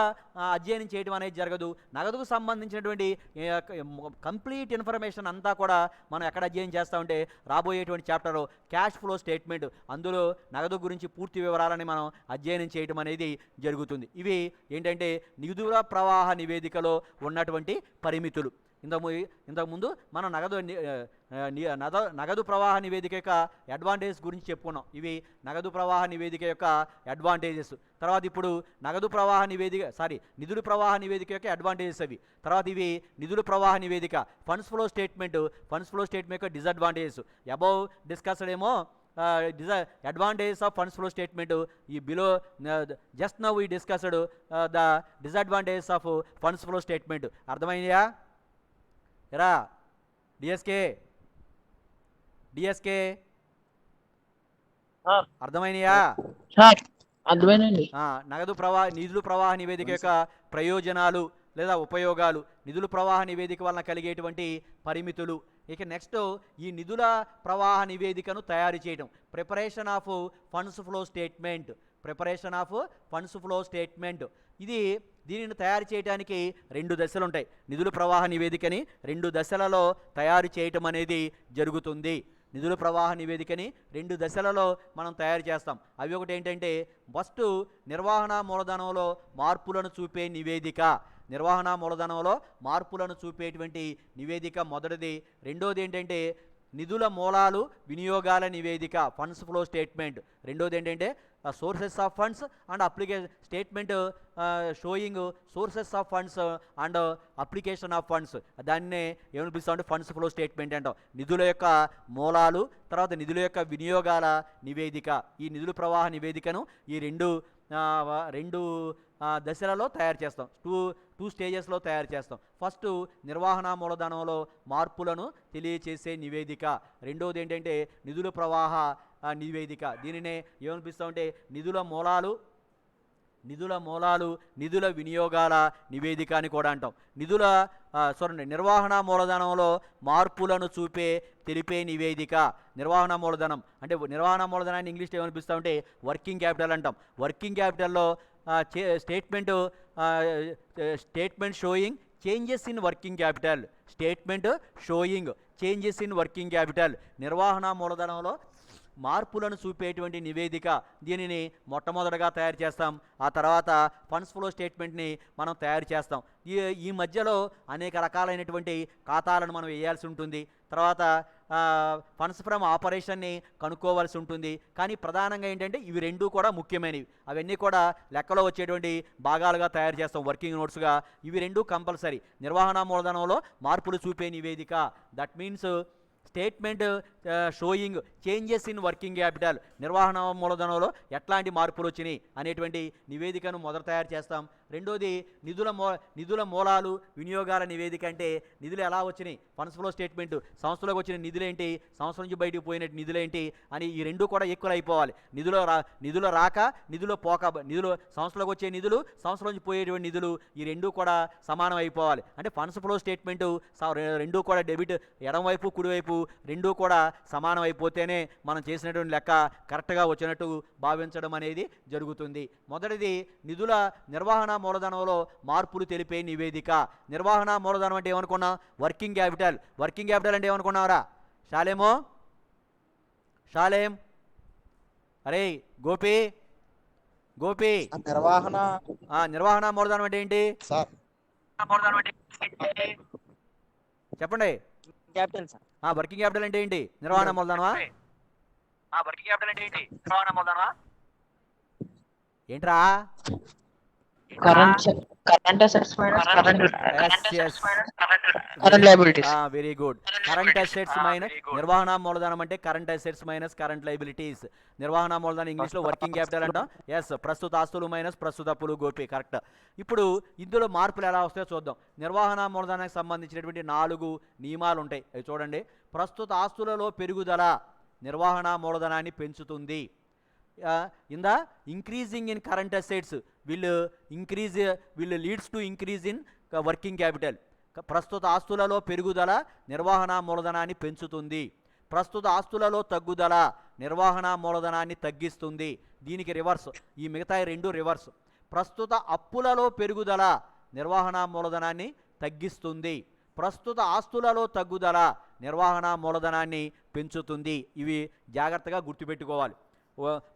అధ్యయనం చేయడం అనేది జరగదు. నగదుకు సంబంధించినటువంటి కంప్లీట్ ఇన్ఫర్మేషన్ అంతా కూడా మనం ఎక్కడ అధ్యయనం చేస్తామంటే రాబోయేటువంటి చాప్టర్ క్యాష్ ఫ్లో స్టేట్మెంట్, అందులో నగదు గురించి పూర్తి వివరాలని మనం అధ్యయనం చేయడం అనేది జరుగుతుంది. ఇవి ఏంటంటే నిధుల ప్రవాహ నివేదికలో ఉన్నటువంటి పరిమితులు. ఇంతకుముందు మనం నగదు ప్రవాహ నివేదిక యొక్క అడ్వాంటేజెస్ గురించి చెప్పుకున్నాం. ఇవి నగదు ప్రవాహ నివేదిక యొక్క అడ్వాంటేజెస్. తర్వాత ఇప్పుడు నిధుల ప్రవాహ నివేదిక యొక్క అడ్వాంటేజెస్ అవి. తర్వాత ఇవి నిధుల ప్రవాహ నివేదిక, ఫండ్స్ ఫ్లో స్టేట్మెంట్ యొక్క డిసడ్వాంటేజెస్. అబౌవ్ డిస్కస్డ్ ఏమో advantages of funds flow statement. Below just now we discussed the disadvantages of funds flow statement. అర్థమైందా ఎరా డిఎస్కే అర్థమైనయా? అర్థమైనండి. నిధుల ప్రవాహ నివేదిక యొక్క ప్రయోజనాలు లేదా ఉపయోగాలు, నిధుల ప్రవాహ నివేదిక వలన కలిగేటువంటి పరిమితులు. ఇక నెక్స్ట్ ఈ నిధుల ప్రవాహ నివేదికను తయారు చేయడం, preparation of funds flow statement. దీనిని తయారు చేయడానికి 2 దశలు ఉంటాయి. నిధుల ప్రవాహ నివేదికని 2 దశలలో తయారు చేయటం అనేది జరుగుతుంది. నిధుల ప్రవాహ నివేదికని 2 దశలలో మనం తయారు చేస్తాం. అవి ఒకటి ఏంటంటే ఫస్ట్ నిర్వహణ మూలధనంలో మార్పులను చూపే నివేదిక. నిర్వహణ మూలధనంలో మార్పులను చూపేటువంటి నివేదిక మొదటిది. రెండోది ఏంటంటే నిధుల మూలాలు వినియోగాల నివేదిక, ఫండ్స్ ఫ్లో స్టేట్మెంట్. రెండోది ఏంటంటే sources of funds and application statement sowing sources of funds and application of funds. దాన్నే ఏమనిపిస్తామంటే ఫండ్స్ ఫ్లో స్టేట్మెంట్ అంటాం. నిధుల యొక్క మూలాలు, తర్వాత నిధుల యొక్క వినియోగాల నివేదిక. ఈ నిధుల ప్రవాహ నివేదికను ఈ రెండు దశలలో తయారు చేస్తాం. టూ స్టేజెస్లో తయారు చేస్తాం. ఫస్ట్ నిర్వహణ మూలధనంలో మార్పులను తెలియచేసే నివేదిక. రెండోది ఏంటంటే నిధుల ప్రవాహ నివేదిక. దీనినే ఏమనిపిస్తామంటే నిధుల మూలాలు, నిధుల వినియోగాల నివేదిక అని కూడా అంటాం. నిర్వహణ మూలధనంలో మార్పులను తెలిపే నివేదిక. నిర్వహణ మూలధనం అంటే నిర్వహణ మూలధనాన్ని ఇంగ్లీష్లో ఏమనిపిస్తామంటే వర్కింగ్ క్యాపిటల్ అంటాం. వర్కింగ్ క్యాపిటల్లో statement showing changes in working capital. Statement showing changes in working capital. నిర్వహణ మూలధనంలో మార్పులను చూపేటువంటి నివేదిక. దీనిని మొట్టమొదటగా తయారు చేస్తాం. ఆ తర్వాత ఫండ్స్ ఫ్లో స్టేట్మెంట్ని మనం తయారు చేస్తాం. ఈ మధ్యలో అనేక రకాలైనటువంటి ఖాతాలను మనం వేయాల్సి ఉంటుంది. తర్వాత ఫండ్స్ ఫ్రమ్ ఆపరేషన్ని కనుక్కోవాల్సి ఉంటుంది. కానీ ప్రధానంగా ఏంటంటే ఇవి రెండూ కూడా ముఖ్యమైనవి. అవన్నీ కూడా లెక్కలో వచ్చేటువంటి భాగాలుగా తయారు చేస్తాం వర్కింగ్ నోట్స్గా. ఇవి రెండూ కంపల్సరీ. నిర్వహణ మూలధనంలో మార్పులు చూపే నివేదిక, that means statement showing changes in working capital. నిర్వహణ మూలధనంలో ఎట్లాంటి మార్పులు వచ్చినాయి అనేటువంటి నివేదికను మొదట తయారు చేస్తాం. రెండోది నిధుల మూలాలు వినియోగాల నివేదిక. అంటే నిధులు ఎలా వచ్చినాయి, ఫండ్స్ ఫ్లో స్టేట్మెంట్, సంస్థలోకి వచ్చిన నిధులేంటి, సంస్థ నుంచి బయటకు పోయినట్టు నిధులేంటి అని ఈ రెండు కూడా ఈక్వల్ అయిపోవాలి. నిధుల రాక నిధుల పోక, సంస్థలోకి వచ్చే నిధులు, సంస్థల నుంచి పోయేటువంటి నిధులు, ఈ రెండూ కూడా సమానం అయిపోవాలి. అంటే ఫండ్స్ ఫ్లో స్టేట్మెంటు రెండూ కూడా డెబిట్ ఎడమవైపు కుడివైపు రెండూ కూడా సమానం అయిపోతేనే మనం చేసినటువంటి లెక్క కరెక్ట్గా వచ్చినట్టు భావించడం అనేది జరుగుతుంది. మొదటిది నిధుల నిర్వహణ మూలధనంలో మార్పులు తెలిపే నివేదిక. నిర్వహణ మూలధనం అంటే ఏమనుకున్నా, వర్కింగ్ క్యాపిటల్. వర్కింగ్ క్యాపిటల్ అంటే ఏమనుకున్నారా షాలేం? అరే గోపి నిర్వహణ మూలధనం అంటే ఏంటి చెప్పండి. Capital sir. వర్కింగ్ క్యాపిటల్ అంటే ఏంటి? నిర్వహణ మూలధనమా? ఏంట్రా? Current assets minus current liabilities. Very good. Current assets minus నిర్వహణ మూలధనం అంటే current assets minus current liabilities. నిర్వహణ మూలధనం ఇంగ్లీష్లో వర్కింగ్ క్యాపిటల్ అంటాం. ఎస్, ప్రస్తుత ఆస్తులు మైనస్ ప్రస్తుత అప్పులు. గోపి కరెక్ట్. ఇప్పుడు ఇందులో మార్పులు ఎలా వస్తాయో చూద్దాం. నిర్వహణ మూలధనానికి సంబంధించినటువంటి 4 నియమాలు ఉంటాయి. అవి చూడండి. ప్రస్తుత ఆస్తులలో పెరుగుదల నిర్వహణ మూలధనాన్ని పెంచుతుంది. in the increasing in current assets will leads to increase in working capital. ప్రస్తుత ఆస్తులలో పెరుగుదల నిర్వహణ మూలధనాన్ని పెంచుతుంది. ప్రస్తుత ఆస్తులలో తగ్గుదల నిర్వహణ మూలధనాన్ని తగ్గిస్తుంది. దీనికి రివర్స్. ఈ మిగతా రెండు రివర్స్. ప్రస్తుత అప్పులలో పెరుగుదల నిర్వహణ మూలధనాన్ని తగ్గిస్తుంది. ప్రస్తుత ఆస్తులలో తగ్గుదల నిర్వహణ మూలధనాన్ని పెంచుతుంది. ఇవి జాగ్రత్తగా గుర్తుపెట్టుకోవాలి.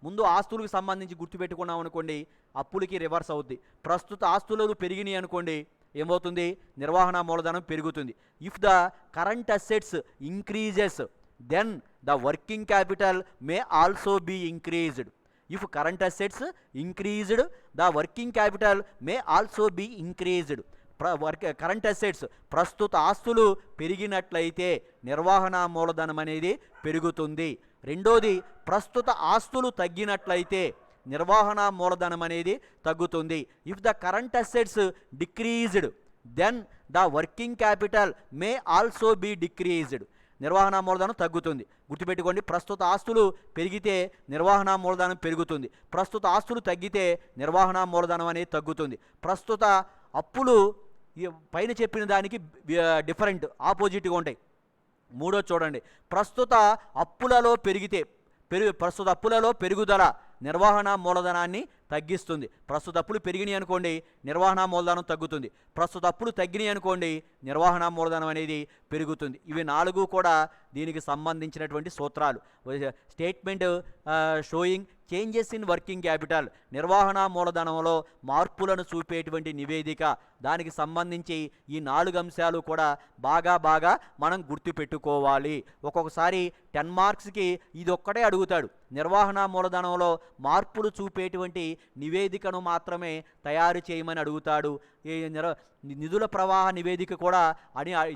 ముందు ఆస్తులకు సంబంధించి గుర్తుపెట్టుకున్నాం అనుకోండి, అప్పులకి రివర్స్ అవుద్ది. ప్రస్తుత ఆస్తులు పెరిగినాయి అనుకోండి, ఏమవుతుంది? నిర్వహణ మూలధనం పెరుగుతుంది. If the current assets increases then the working capital may also be increased. If current assets increased the working capital may also be increased. Current assets ప్రస్తుత ఆస్తులు పెరిగినట్లయితే నిర్వహణ మూలధనం అనేది పెరుగుతుంది. రెండోది, ప్రస్తుత ఆస్తులు తగ్గినట్లయితే నిర్వహణ మూలధనం అనేది తగ్గుతుంది. If the current assets decreased then the working capital may also be decreased. నిర్వహణ మూలధనం తగ్గుతుంది. గుర్తుపెట్టుకోండి, ప్రస్తుత ఆస్తులు పెరిగితే నిర్వహణ మూలధనం పెరుగుతుంది. ప్రస్తుత ఆస్తులు తగ్గితే నిర్వహణ మూలధనం అనేది తగ్గుతుంది. ప్రస్తుత అప్పులు పైన చెప్పిన దానికి డిఫరెంట్, ఆపోజిట్గా ఉంటాయి. మూడో చూడండి, ప్రస్తుత అప్పులలో ప్రస్తుత అప్పులలో పెరుగుదల నిర్వహణ మూలధనాన్ని తగ్గిస్తుంది. ప్రస్తుత అప్పులు పెరిగినాయి అనుకోండి, నిర్వహణ మూలధనం తగ్గుతుంది. ప్రస్తుత అప్పులు తగ్గినాయి అనుకోండి, నిర్వహణ మూలధనం అనేది పెరుగుతుంది. ఇవి 4 కూడా దీనికి సంబంధించినటువంటి సూత్రాలు. Statement showing changes in working capital, నిర్వహణ మూలధనంలో మార్పులను చూపేటువంటి నివేదిక. దానికి సంబంధించి ఈ 4 అంశాలు కూడా బాగా మనం గుర్తుపెట్టుకోవాలి. ఒక్కొక్కసారి 10 మార్క్స్కి ఇది ఒక్కటే అడుగుతాడు. నిర్వహణ మూలధనంలో మార్పులు చూపేటువంటి నివేదికను మాత్రమే తయారు చేయమని అడుగుతాడు. ఈ నిధుల ప్రవాహ నివేదిక కూడా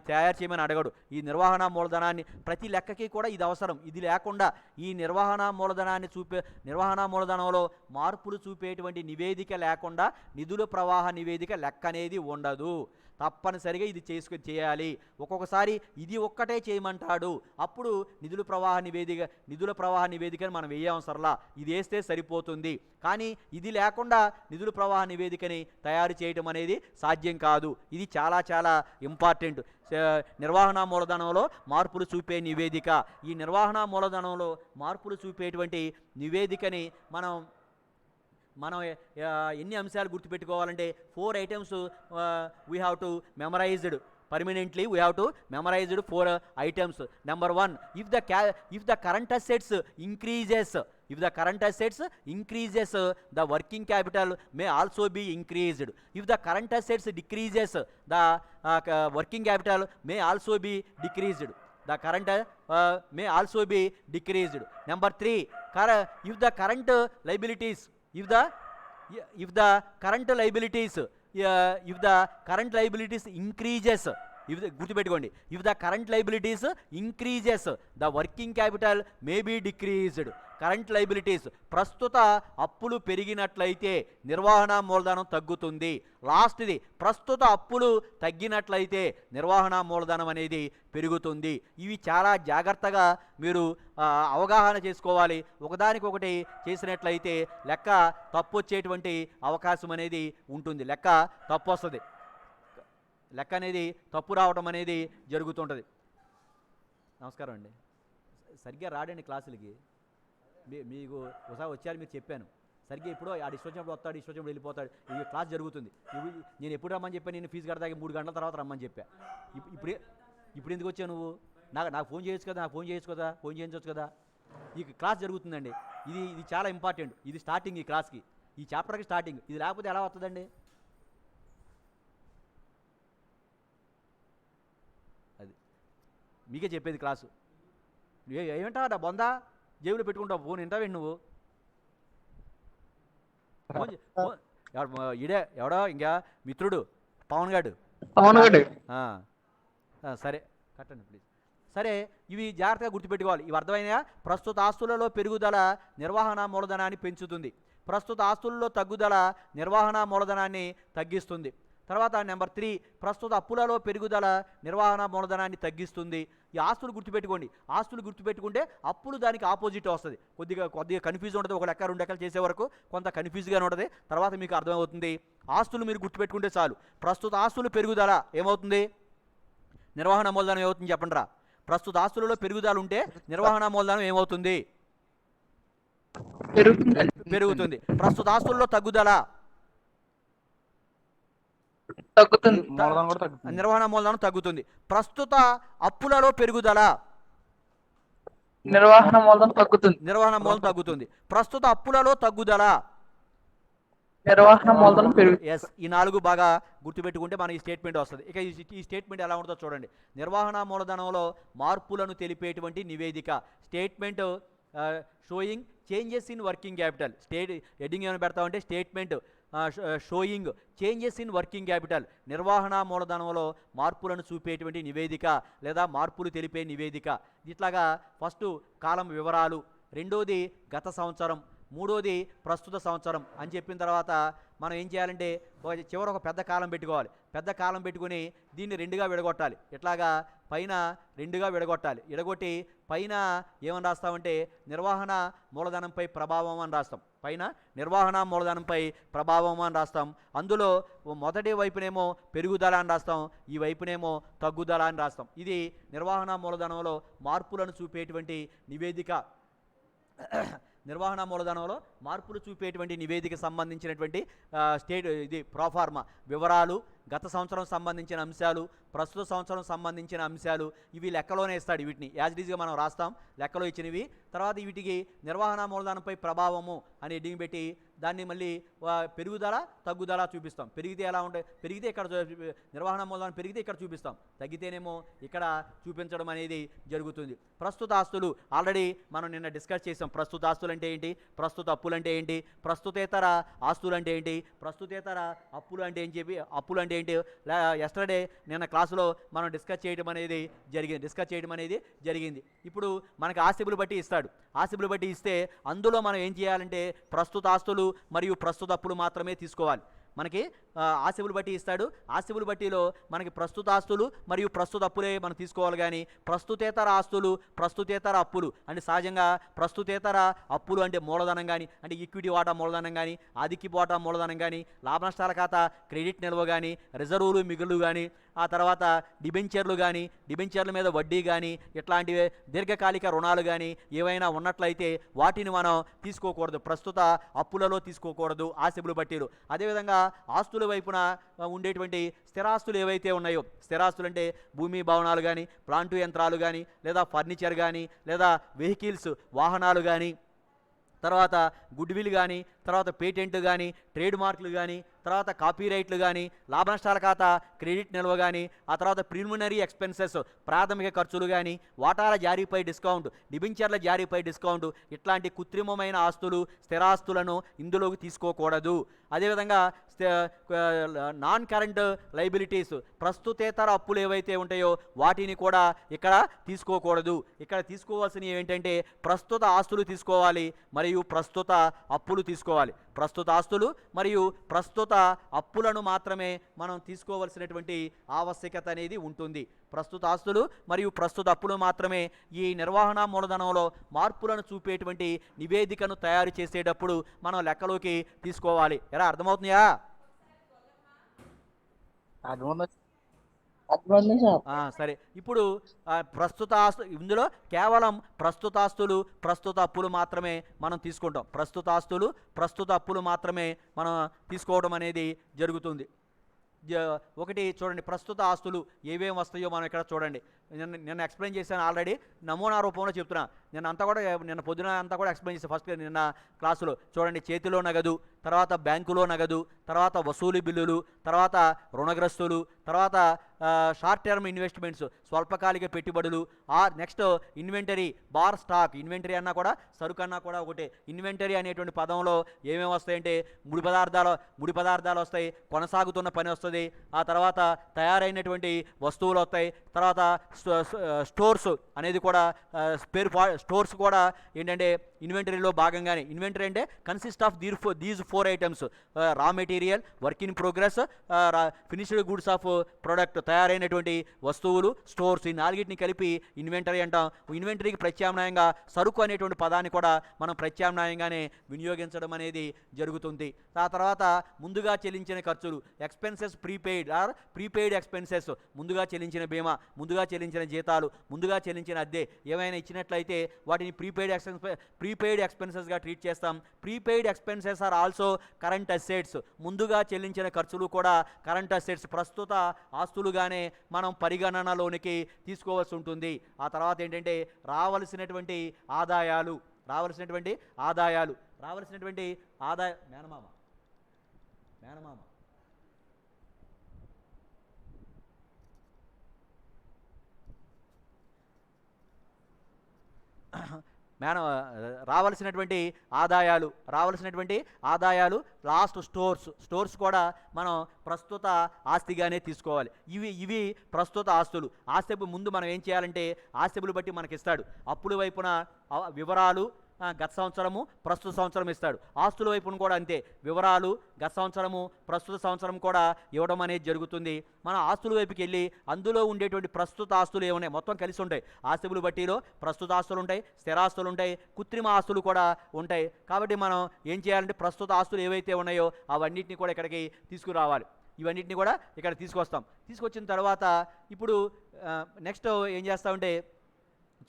తయారు చేయమని అడగడు. ఈ నిర్వహణ మూలధనాన్ని ప్రతి లెక్కకి కూడా ఇది అవసరం. ఇది లేకుండా ఈ నిర్వహణ మూలధనంలో మార్పులు చూపేటువంటి నివేదిక లేకుండా నిధుల ప్రవాహ నివేదిక లెక్క అనేది ఉండదు. తప్పనిసరిగా ఇది చేయాలి. ఒక్కొక్కసారి ఇది ఒక్కటే చేయమంటాడు. అప్పుడు నిధుల ప్రవాహ నివేదికని మనం వేయవసరలా, ఇది వేస్తే సరిపోతుంది. కానీ ఇది లేకుండా నిధుల ప్రవాహ నివేదికని తయారు చేయడం అనేది సాధ్యం కాదు. ఇది చాలా ఇంపార్టెంట్. నిర్వహణ మూలధనంలో మార్పులు చూపే నివేదిక. ఈ నిర్వహణ మూలధనంలో మార్పులు చూపేటువంటి నివేదికని మనం మనం ఎన్ని అంశాలు గుర్తుపెట్టుకోవాలంటే 4 items we have to memorised permanently. We have to memorize 4 items. Number 1, if the current assets increases, the working capital may also be increased. If the current assets decreases, the working capital may also be decreased. The current may also be decreased. Number 3, if the current liabilities increases, గుర్తుపెట్టుకోండి, if the current liabilities increases, the working capital may be decreased. Current liabilities, ప్రస్తుత అప్పులు పెరిగినట్లయితే నిర్వహణ మూలధనం తగ్గుతుంది. లాస్ట్ది, ప్రస్తుత అప్పులు తగ్గినట్లయితే నిర్వహణ మూలధనం అనేది పెరుగుతుంది. ఇవి చాలా జాగ్రత్తగా మీరు అవగాహన చేసుకోవాలి. ఒకదానికొకటి చేసినట్లయితే లెక్క తప్పు వచ్చేటువంటి అవకాశం అనేది ఉంటుంది. లెక్క తప్పు వస్తుంది, లెక్క అనేది తప్పు రావడం అనేది జరుగుతుంటుంది. నమస్కారం అండి. సరిగ్గా రాడండి క్లాసులకి. మీకు ఒకసారి వచ్చారు, మీరు చెప్పాను సరిగ్గా. ఇప్పుడు ఆడు ఇష్టొచ్చినప్పుడు వస్తాడు, ఇష్టొచ్చినప్పుడు వెళ్ళిపోతాడు. ఈ క్లాస్ జరుగుతుంది. నేను ఎప్పుడు రమ్మని చెప్పాను? నేను ఫీజు కడతాకి 3 గంటల తర్వాత రమ్మని చెప్పా. ఇప్పుడు ఎందుకు వచ్చావు నువ్వు? నాకు ఫోన్ చేయొచ్చు కదా, ఫోన్ చేయించవచ్చు కదా. ఈ క్లాస్ జరుగుతుందండి. ఇది చాలా ఇంపార్టెంట్. ఇది స్టార్టింగ్, ఈ క్లాస్కి, ఈ చాప్టర్కి స్టార్టింగ్. ఇది లేకపోతే ఎలా వస్తుందండి? అది మీకే చెప్పేది క్లాసు. ఏమంటావా బొందా? జేబులో పెట్టుకుంటావు ఫోన్, వింటావేంటి నువ్వు? ఇడే ఎవడో ఇంకా మిత్రుడు పవన్ గారు. సరే కట్టండి ప్లీజ్. సరే, ఇవి జాగ్రత్తగా గుర్తుపెట్టుకోవాలి. ఇవి అర్థమైనా? ప్రస్తుత ఆస్తులలో పెరుగుదల నిర్వహణ మూలధనాన్ని పెంచుతుంది. ప్రస్తుత ఆస్తులలో తగ్గుదల నిర్వహణ మూలధనాన్ని తగ్గిస్తుంది. తర్వాత నెంబర్ 3, ప్రస్తుత అప్పులలో పెరుగుదల నిర్వహణ మూలధనాన్ని తగ్గిస్తుంది. ఈ ఆస్తులు గుర్తుపెట్టుకోండి. ఆస్తులు గుర్తుపెట్టుకుంటే అప్పులు దానికి ఆపోజిట్ వస్తుంది. కొద్దిగా కన్ఫ్యూజ్ ఉంటుంది. ఒక లెక్క 2 లెక్కలు చేసే వరకు కొంత కన్ఫ్యూజ్గానే ఉంటుంది. తర్వాత మీకు అర్థమవుతుంది. ఆస్తులు మీరు గుర్తుపెట్టుకుంటే చాలు. ప్రస్తుత ఆస్తులు పెరుగుదల ఏమవుతుంది? నిర్వహణ మూలధనం ఏమవుతుంది చెప్పండి రా. ప్రస్తుత ఆస్తులలో పెరుగుదల ఉంటే నిర్వహణ మూలధనం ఏమవుతుంది? పెరుగుతుంది. ప్రస్తుత ఆస్తుల్లో తగ్గుదల నిర్వహణ మూలధనం తగ్గుతుంది. ప్రస్తుత అప్పులలో పెరుగుదల నిర్వహణ మూలధనం తగ్గుతుంది. ప్రస్తుత అప్పులలో తగ్గుదల నిర్వహణ మూలధనం పెరుగుతుంది. ఎస్, ఈ 4 బాగా గుర్తుపెట్టుకుంటే మన ఈ స్టేట్మెంట్ వస్తుంది. ఇక ఈ స్టేట్మెంట్ ఎలా ఉంటుందో చూడండి. నిర్వహణ మూలధనంలో మార్పులను తెలిపేటువంటి నివేదిక. Statement showing changes in working capital. Heading ఏమైనా పెడతామంటే statement showing changes in working capital. నిర్వహణ మూలధనంలో మార్పులను చూపేటువంటి నివేదిక లేదా మార్పులు తెలిపే నివేదిక. ఇట్లాగా ఫస్ట్ కాలం వివరాలు, రెండోది గత సంవత్సరం, మూడోది ప్రస్తుత సంవత్సరం అని చెప్పిన తర్వాత మనం ఏం చేయాలంటే చివర ఒక పెద్ద కాలం పెట్టుకోవాలి. పెద్ద కాలం పెట్టుకుని దీన్ని 2గా విడగొట్టాలి. ఇట్లాగా పైన 2గా విడగొట్టాలి. విడగొట్టి పైన ఏమని రాస్తామంటే నిర్వహణ మూలధనంపై ప్రభావం అని రాస్తాం. పైన నిర్వహణ మూలధనంపై ప్రభావం అని రాస్తాం. అందులో మొదటి వైపునేమో పెరుగుదల అని రాస్తాం, ఈ వైపునేమో తగ్గుదల అని రాస్తాం. ఇది నిర్వహణ మూలధనంలో మార్పులను చూపేటువంటి నివేదిక. నిర్వహణ మూలధనంలో మార్పులు చూపేటువంటి నివేదిక సంబంధించినటువంటి ఇది ప్రోఫార్మా వివరాలు, గత సంవత్సరం సంబంధించిన అంశాలు, ప్రస్తుత సంవత్సరం సంబంధించిన అంశాలు ఇవి లెక్కలోనే ఇస్తాడు. వీటిని యాజ్ డీజ్గా మనం రాస్తాం, లెక్కలో ఇచ్చినవి. తర్వాత వీటికి నిర్వహణ మూలధనంపై ప్రభావము అని హెడ్డింగ్ పెట్టి దాన్ని మళ్ళీ పెరుగుదల తగ్గుదల చూపిస్తాం. పెరిగితే ఎలా ఉంటాయి? పెరిగితే ఇక్కడ నిర్వహణ మూలధనం పెరిగితే ఇక్కడ చూపిస్తాం, తగ్గితేనేమో ఇక్కడ చూపించడం అనేది జరుగుతుంది. ప్రస్తుత ఆస్తులు ఆల్రెడీ మనం నిన్న డిస్కస్ చేసాం. ప్రస్తుత ఆస్తులు అంటే ఏంటి, ప్రస్తుత అప్పులు అంటే ఏంటి, ప్రస్తుతేతర ఆస్తులు అంటే ఏంటి, ప్రస్తుతేతర అప్పులు అంటే ఏంటి ఎస్టర్డే నిన్న క్లాసులో మనం డిస్కస్ చేయడం అనేది జరిగింది. ఇప్పుడు మనకి ఆస్తిబులు బట్టి ఇస్తాడు. ఆస్తిబులు బట్టి ఇస్తే అందులో మనం ఏం చేయాలంటే ప్రస్తుత ఆస్తులు మరియు ప్రస్తుత అప్పులు మాత్రమే తీసుకోవాలి. మనకి ఆస్తిబులు బట్టి ఇస్తాడు. ఆస్తిబులు బట్టిలో మనకి ప్రస్తుత ఆస్తులు మరియు ప్రస్తుత అప్పులే మనం తీసుకోవాలి. కానీ ప్రస్తుతేతర ఆస్తులు, ప్రస్తుతేతర అప్పులు అంటే సహజంగా ప్రస్తుతేతర అప్పులు అంటే మూలధనం కానీ, అంటే ఈక్విటీ వాటా మూలధనం కానీ, ఆధిక్యపు వాటా మూలధనం కానీ, లాభ నష్టాల ఖాతా, క్రెడిట్ నిల్వ కానీ, రిజర్వులు మిగులు కానీ, ఆ తర్వాత డిబెంచర్లు కానీ డిబెంచర్ల మీద వడ్డీ కానీ ఇట్లాంటివి దీర్ఘకాలిక రుణాలు కానీ ఏవైనా ఉన్నట్లయితే వాటిని మనం తీసుకోకూడదు, ప్రస్తుత అప్పులలో తీసుకోకూడదు ఆస్తిబుల్ బట్టీలు. అదేవిధంగా ఆస్తుల వైపున ఉండేటువంటి స్థిరాస్తులు ఏవైతే ఉన్నాయో, స్థిరాస్తులు అంటే భూమి భవనాలు కానీ, ప్లాంటు యంత్రాలు కానీ, లేదా ఫర్నిచర్ కానీ, లేదా వెహికల్స్ వాహనాలు కానీ, తర్వాత గుడ్విల్ కానీ, తర్వాత పేటెంట్ కానీ, ట్రేడ్ మార్కులు కానీ, తర్వాత కాపీరైట్లు కానీ, లాభ నష్టాల ఖాతా, క్రెడిట్ నిల్వ కానీ, ఆ తర్వాత ప్రిలిమినరీ ఎక్స్పెన్సెస్ ప్రాథమిక ఖర్చులు కానీ, వాటాల జారీపై డిస్కౌంట్, డిబెంచర్ల జారీపై డిస్కౌంట్, ఇట్లాంటి కృత్రిమమైన ఆస్తులు స్థిరాస్తులను ఇందులోకి తీసుకోకూడదు. అదేవిధంగా నాన్ కరెంట్ లైబిలిటీస్ ప్రస్తుతేతర అప్పులు ఏవైతే ఉంటాయో వాటిని కూడా ఇక్కడ తీసుకోకూడదు. ఇక్కడ తీసుకోవాల్సినవి ఏంటంటే ప్రస్తుత ఆస్తులు తీసుకోవాలి మరియు ప్రస్తుత అప్పులు తీసుకోవాలి. ప్రస్తుత ఆస్తులు మరియు ప్రస్తుత అప్పులను మాత్రమే మనం తీసుకోవాల్సినటువంటి ఆవశ్యకత అనేది ఉంటుంది. ప్రస్తుత ఆస్తులు మరియు ప్రస్తుత అప్పులు మాత్రమే ఈ నిర్వహణ మూలధనంలో మార్పులను చూపేటువంటి నివేదికను తయారు చేసేటప్పుడు మనం లెక్కలోకి తీసుకోవాలి. ఎలా అర్థమవుతుందా? సరే, ఇప్పుడు ప్రస్తుత ఆస్తు ఇందులో కేవలం ప్రస్తుత ఆస్తులు ప్రస్తుత అప్పులు మాత్రమే మనం తీసుకుంటాం. ప్రస్తుత ఆస్తులు ప్రస్తుత అప్పులు మాత్రమే మనం తీసుకోవడం అనేది జరుగుతుంది. ఒకటి చూడండి, ప్రస్తుత ఆస్తులు ఏమేమి వస్తాయో మనం ఇక్కడ చూడండి. నిన్న ఎక్స్ప్లెయిన్ చేశాను ఆల్రెడీ, నమూనా రూపంలో చెప్తున్నా. నిన్న పొద్దున అంతా కూడా ఎక్స్ప్లెయిన్ చేశాను ఫస్ట్ నిన్న క్లాసులో. చూడండి, చేతిలో నగదు, తర్వాత బ్యాంకులో నగదు, తర్వాత వసూలు బిల్లులు, తర్వాత రుణగ్రస్తులు, తర్వాత షార్ట్ టర్మ్ ఇన్వెస్ట్మెంట్స్ స్వల్పకాలిక పెట్టుబడులు, next inventory bar stock. Inventory అన్నా కూడా సరుకు అన్నా కూడా ఒకటే. ఇన్వెంటరీ అనేటువంటి పదంలో ఏమేమి వస్తాయంటే ముడి పదార్థాలు వస్తాయి, కొనసాగుతున్న పని వస్తుంది, ఆ తర్వాత తయారైనటువంటి వస్తువులు వస్తాయి, తర్వాత స్టోర్స్ అనేది కూడా స్టోర్స్ కూడా ఏంటంటే ఇన్వెంటరీలో భాగంగానే. ఇన్వెంటరీ అంటే consist of these 4 items: raw material, work in progress, finished goods of product, తయారైనటువంటి వస్తువులు, స్టోర్స్. ఈ 4టిని కలిపి ఇన్వెంటరీ అంటాం. ఇన్వెంటరీకి ప్రత్యామ్నాయంగా సరుకు అనేటువంటి పదాన్ని కూడా మనం ప్రత్యామ్నాయంగానే వినియోగించడం అనేది జరుగుతుంది. ఆ తర్వాత ముందుగా చెల్లించిన ఖర్చులు, ఎక్స్పెన్సెస్ ప్రీపెయిడ్ ఎక్స్పెన్సెస్, ముందుగా చెల్లించిన బీమా, ముందుగా చెల్లించిన జీతాలు, ముందుగా చెల్లించిన అద్దె ఏమైనా ఇచ్చినట్లయితే వాటిని ప్రీపెయిడ్ ఎక్స్పెన్సెస్గా ట్రీట్ చేస్తాం. Prepaid expenses are also current assets. ముందుగా చెల్లించిన ఖర్చులు కూడా కరెంట్ అసెట్స్, ప్రస్తుత ఆస్తులుగానే మనం పరిగణనలోనికి తీసుకోవాల్సి ఉంటుంది. ఆ తర్వాత ఏంటంటే రావాల్సినటువంటి ఆదాయాలు మేనమామ రావాల్సినటువంటి ఆదాయాలు లాస్ట్ స్టోర్స్ కూడా మనం ప్రస్తుత ఆస్తిగానే తీసుకోవాలి. ఇవి ప్రస్తుత ఆస్తులు. ఆస్తి ముందు మనం ఏం చేయాలంటే ఆస్తిబులు బట్టి మనకి ఇస్తాడు. అప్పుల వైపున వివరాలు గత సంవత్సరము ప్రస్తుత సంవత్సరం ఇస్తాడు. ఆస్తుల వైపున కూడా అంతే, వివరాలు గత సంవత్సరము ప్రస్తుత సంవత్సరం కూడా ఇవ్వడం అనేది జరుగుతుంది. మన ఆస్తుల వైపుకి వెళ్ళి అందులో ఉండేటువంటి ప్రస్తుత ఆస్తులు ఏమున్నాయి మొత్తం కలిసి ఉంటాయి. ఆస్తిబులు బట్టీలో ప్రస్తుత ఆస్తులు ఉంటాయి, స్థిరాస్తులు ఉంటాయి, కృత్రిమ ఆస్తులు కూడా ఉంటాయి. కాబట్టి మనం ఏం చేయాలంటే ప్రస్తుత ఆస్తులు ఏవైతే ఉన్నాయో అవన్నిటిని కూడా ఇక్కడికి తీసుకురావాలి. ఇవన్నిటిని కూడా ఇక్కడ తీసుకొస్తాం. తీసుకొచ్చిన తర్వాత ఇప్పుడు నెక్స్ట్ ఏం చేస్తామంటే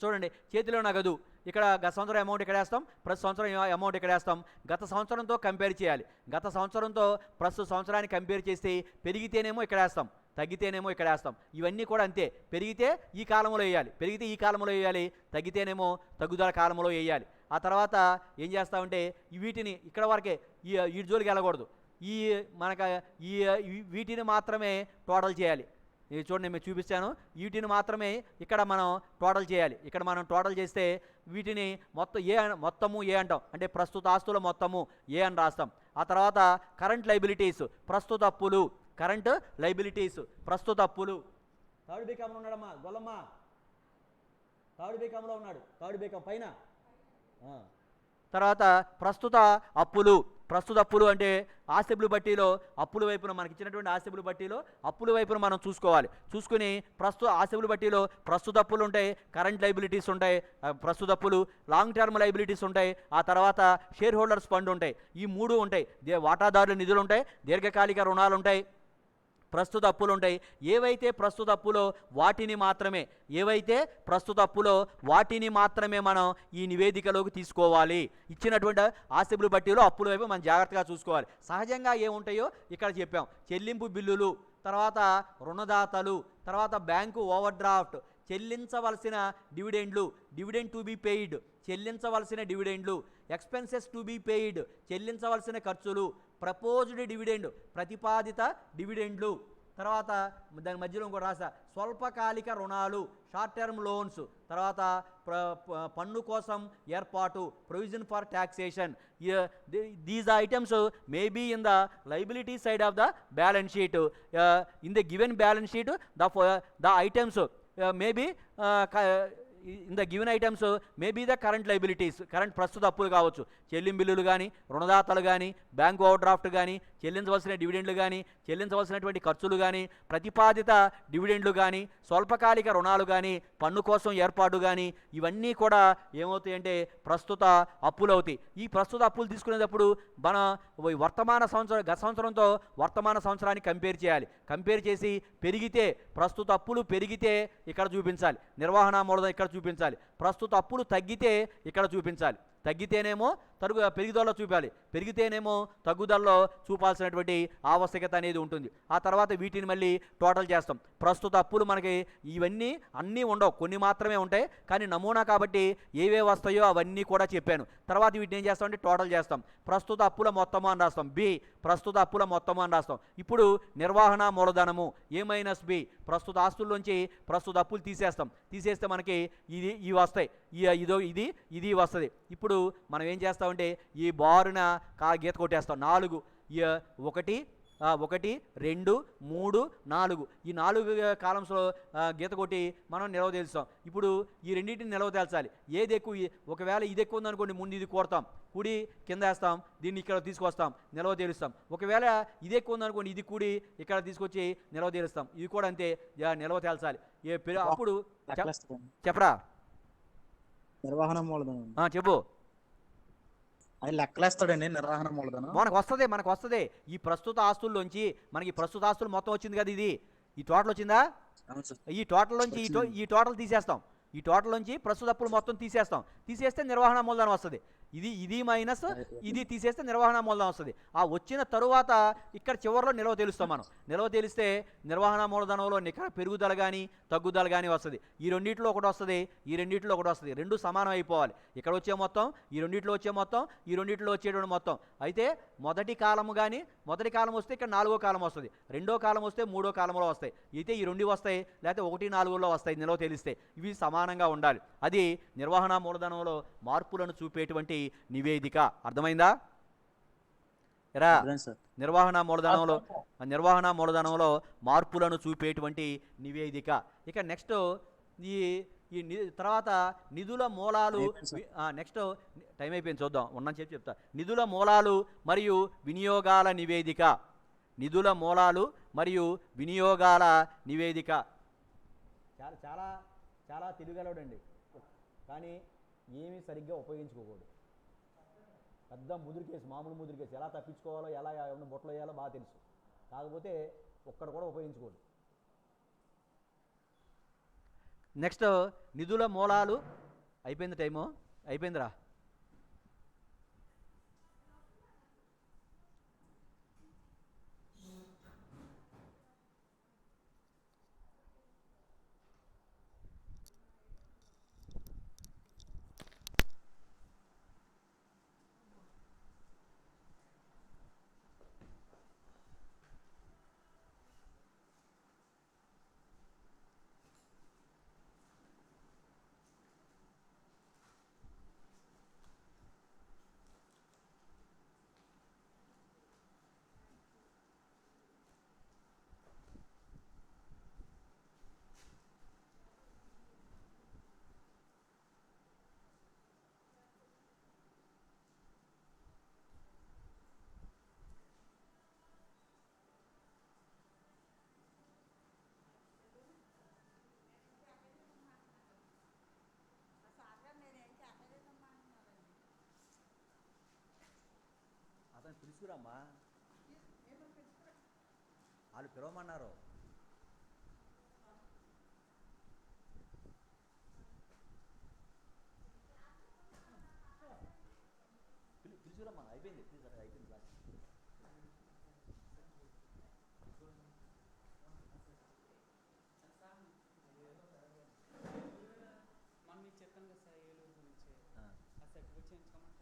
చూడండి, చేతిలో నగదు. ఇక్కడ గత సంవత్సరం అమౌంట్ ఇక్కడ వేస్తాం, ప్రతి సంవత్సరం అమౌంట్ ఇక్కడ వేస్తాం. గత సంవత్సరంతో కంపేర్ చేయాలి. గత సంవత్సరంతో ప్రస్తుత సంవత్సరాన్ని కంపేర్ చేసి పెరిగితేనేమో ఇక్కడ వేస్తాం, తగ్గితేనేమో ఇక్కడ వేస్తాం. ఇవన్నీ కూడా అంతే. పెరిగితే ఈ కాలంలో వేయాలి, తగ్గితేనేమో తగ్గుదల కాలంలో వేయాలి. ఆ తర్వాత ఏం చేస్తామంటే వీటిని ఇక్కడ వరకే ఈ జోలికి వెళ్ళకూడదు. వీటిని మాత్రమే టోటల్ చేయాలి. ఇది చూడండి, నేను చూపిస్తాను. వీటిని మాత్రమే ఇక్కడ మనం టోటల్ చేయాలి. ఇక్కడ మనం టోటల్ చేస్తే వీటిని మొత్తము ఏ అంటాం, అంటే ప్రస్తుత ఆస్తుల మొత్తము ఏ అని రాస్తాం. ఆ తర్వాత కరెంట్ లైబిలిటీస్ ప్రస్తుత అప్పులు, ప్రస్తుత అప్పులు. థర్డ్ బీకాంలో ఉన్నాడమ్మా గొల్లమ్మ, థర్డ్ బీకాంలో ఉన్నాడు, థర్డ్ బీకాం పైన. తర్వాత ప్రస్తుత అప్పులు అంటే ఆస్తిబులు బట్టీలో అప్పుల వైపున మనకి ఇచ్చినటువంటి ఆస్తిబులు బట్టీలో అప్పుల వైపున మనం చూసుకుని ఆస్తిబులు బట్టీలో ప్రస్తుత అప్పులు ఉంటాయి, కరెంట్ లైబిలిటీస్ ఉంటాయి, ప్రస్తుత అప్పులు, లాంగ్ టర్మ్ లైబిలిటీస్ ఉంటాయి, ఆ తర్వాత షేర్ హోల్డర్స్ ఫండ్ ఉంటాయి. ఈ 3 ఉంటాయి. వాటాదారుల నిధులు ఉంటాయి, దీర్ఘకాలిక రుణాలు ఉంటాయి, ప్రస్తుత అప్పులు ఉంటాయి. ఏవైతే ప్రస్తుత అప్పులో వాటిని మాత్రమే మనం ఈ నివేదికలోకి తీసుకోవాలి. ఇచ్చినటువంటి ఆస్తిబుల్ బట్టీలో అప్పుల వైపు మనం జాగ్రత్తగా చూసుకోవాలి. సహజంగా ఏముంటాయో ఇక్కడ చెప్పాం. చెల్లింపు బిల్లులు, తర్వాత రుణదాతలు, తర్వాత బ్యాంకు ఓవర్ డ్రాఫ్ట్, చెల్లించవలసిన డివిడెండ్లు, డివిడెండ్ టు బి పెయిడ్, చెల్లించవలసిన డివిడెండ్లు, ఎక్స్పెన్సెస్ టు బి పెయిడ్, చెల్లించవలసిన ఖర్చులు, ప్రపోజ్డ్ డివిడెండ్, ప్రతిపాదిత డివిడెండ్లు, తర్వాత దాని మధ్యలో ఇంకోటి రాసా స్వల్పకాలిక రుణాలు, షార్ట్ టర్మ్ లోన్స్, తర్వాత పన్ను కోసం ఏర్పాటు, provision for taxation. These items may be in the liability side of the balance sheet. In the given balance sheet the items may be in the given items may be the current liabilities, current ప్రస్తుత అప్పులు కావచ్చు. చెల్లింపు బిల్లులు కానీ, రుణదాతలు కానీ, bank over draft కానీ, చెల్లించవలసిన డివిడెండ్లు కానీ, చెల్లించవలసినటువంటి ఖర్చులు కానీ, ప్రతిపాదిత డివిడెండ్లు కానీ, స్వల్పకాలిక రుణాలు కానీ, పన్ను కోసం ఏర్పాటు కానీ, ఇవన్నీ కూడా ఏమవుతాయంటే ప్రస్తుత అప్పులు అవుతాయి. ఈ ప్రస్తుత అప్పులు తీసుకునేటప్పుడు మన గత సంవత్సరంతో వర్తమాన సంవత్సరాన్ని కంపేర్ చేయాలి. కంపేర్ చేసి పెరిగితే, ప్రస్తుత అప్పులు పెరిగితే ఇక్కడ చూపించాలి, నిర్వహణ మూలధనం ఇక్కడ చూపించాలి. ప్రస్తుత అప్పులు తగ్గితే ఇక్కడ చూపించాలి. తగ్గితేనేమో పెరుగుదలలో చూపాలి, పెరిగితేనేమో తగ్గుదలలో చూపాల్సినటువంటి ఆవశ్యకత అనేది ఉంటుంది. ఆ తర్వాత వీటిని మళ్ళీ టోటల్ చేస్తాం. ప్రస్తుత అప్పులు మనకి ఇవన్నీ అన్నీ ఉండవు, కొన్ని మాత్రమే ఉంటాయి. కానీ నమూనా కాబట్టి ఏవే వస్తాయో అవన్నీ కూడా చెప్పాను. తర్వాత వీటిని ఏం చేస్తామంటే టోటల్ చేస్తాం. ప్రస్తుత అప్పుల మొత్తము అని రాస్తాం, బి. ప్రస్తుత అప్పుల మొత్తము అని రాస్తాం. ఇప్పుడు నిర్వహణ మూలధనము A-B, ప్రస్తుత ఆస్తుల్లోంచి ప్రస్తుత అప్పులు తీసేస్తే మనకి ఇవి వస్తాయి, ఇది వస్తుంది. ఇప్పుడు మనం ఏం చేస్తామంటే ఈ బారున గీత కొట్టేస్తాం. 4 1 2 3 4 ఈ 4 కాలమ్స్లో గీత కొట్టి మనం నిలవ తేలుస్తాం. ఇప్పుడు ఈ రెండింటిని నిలవ తేల్చాలి. ఏది ఎక్కువ, ఒకవేళ ఇది ఎక్కువ ఉందనుకోండి ముందు ఇది కొడతాం, కుడి కింద వేస్తాం, దీన్ని ఇక్కడ తీసుకొస్తాం, నిలవ తేలుస్తాం. ఒకవేళ ఇది ఎక్కువ ఉందనుకోండి ఇది కుడి ఇక్కడ తీసుకొచ్చి నిలవ తేలుస్తాం. ఇది కూడా అంతే, నిలవ తేల్చాలి. అప్పుడు చెప్పరా నిర్వహణ మూలధనం చెప్పు. అది లెక్కలేస్తాడండి నిర్వహణ మూలధనం. మనకు వస్తుంది ఈ ప్రస్తుత ఆస్తుల్లోంచి మనకి ప్రస్తుత ఆస్తులు మొత్తం వచ్చింది కదా, ఇది ఈ టోటల్ వచ్చిందా, ఈ టోటల్ నుంచి ఈ టోటల్ తీసేస్తాం. ఈ టోటల్ నుంచి ప్రస్తుత అప్పులు మొత్తం తీసేస్తే నిర్వహణ మూలధనం వస్తుంది. ఇది మైనస్ ఇది తీసేస్తే నిర్వహణ మూలధనం వస్తుంది. ఆ వచ్చిన తరువాత ఇక్కడ చివరిలో నిల్వ తేలుస్తాం. మనం నిల్వ తేలిస్తే నిర్వహణ మూలధనంలో నికర పెరుగుదల కానీ తగ్గుదల కానీ వస్తుంది. ఈ రెండింటిలో ఒకటి వస్తుంది, ఈ రెండింటిలో ఒకటి వస్తుంది. రెండు సమానం అయిపోవాలి. ఇక్కడ వచ్చే మొత్తం, ఈ రెండింటిలో వచ్చే మొత్తం, ఈ రెండింటిలో వచ్చేటువంటి మొత్తం. అయితే మొదటి కాలం వస్తే ఇక్కడ 4వ కాలం వస్తుంది, రెండో కాలం వస్తే 3వ కాలంలో వస్తాయి. అయితే ఈ 2 వస్తాయి, లేకపోతే 1, 4లో వస్తాయి నిల్వ తేలిస్తే. ఇవి సమానంగా ఉండాలి. అది నిర్వహణ మూలధనంలో మార్పులను చూపేటువంటి నివేదిక. అర్థమైందా? నిర్వహణ మూలధనంలో మార్పులను చూపేటువంటి నివేదిక. ఇక నెక్స్ట్ ఈ తర్వాత నిధుల మూలాలు. నెక్స్ట్ టైం అయిపోయింది, చూద్దాం, ఉన్నాను చెప్తా. నిధుల మూలాలు మరియు వినియోగాల నివేదిక. నిధుల మూలాలు మరియు వినియోగాల నివేదిక. చాలా చాలా చాలా తెలివిగలవాడండి, కానీ ఏమీ సరిగ్గా ఉపయోగించుకోకూడదు. పెద్ద ముదురు కేసు, మామూలు ముదురు కేసు, ఎలా తప్పించుకోవాలో, ఎలా ఏమన్నా బొట్టలు వేయాలో బాగా తెలుసు. కాకపోతే ఒక్కడ కూడా ఉపయోగించుకోడు. నెక్స్ట్ నిధుల మూలాలు. అయిపోయింది, టైము అయిపోయిందిరా. అతను పిలుచుకురామ్మా, వాళ్ళు పిలవమన్నారు. పిలుచురమ్మా, అయిపోయింది అయిపోయింది క్లాస్. మనం మీకు చెప్పాను కదా సార్ ఏలూరు గురించి ఆ. ఆ సర్టిఫికేట్ చేయించుకోమని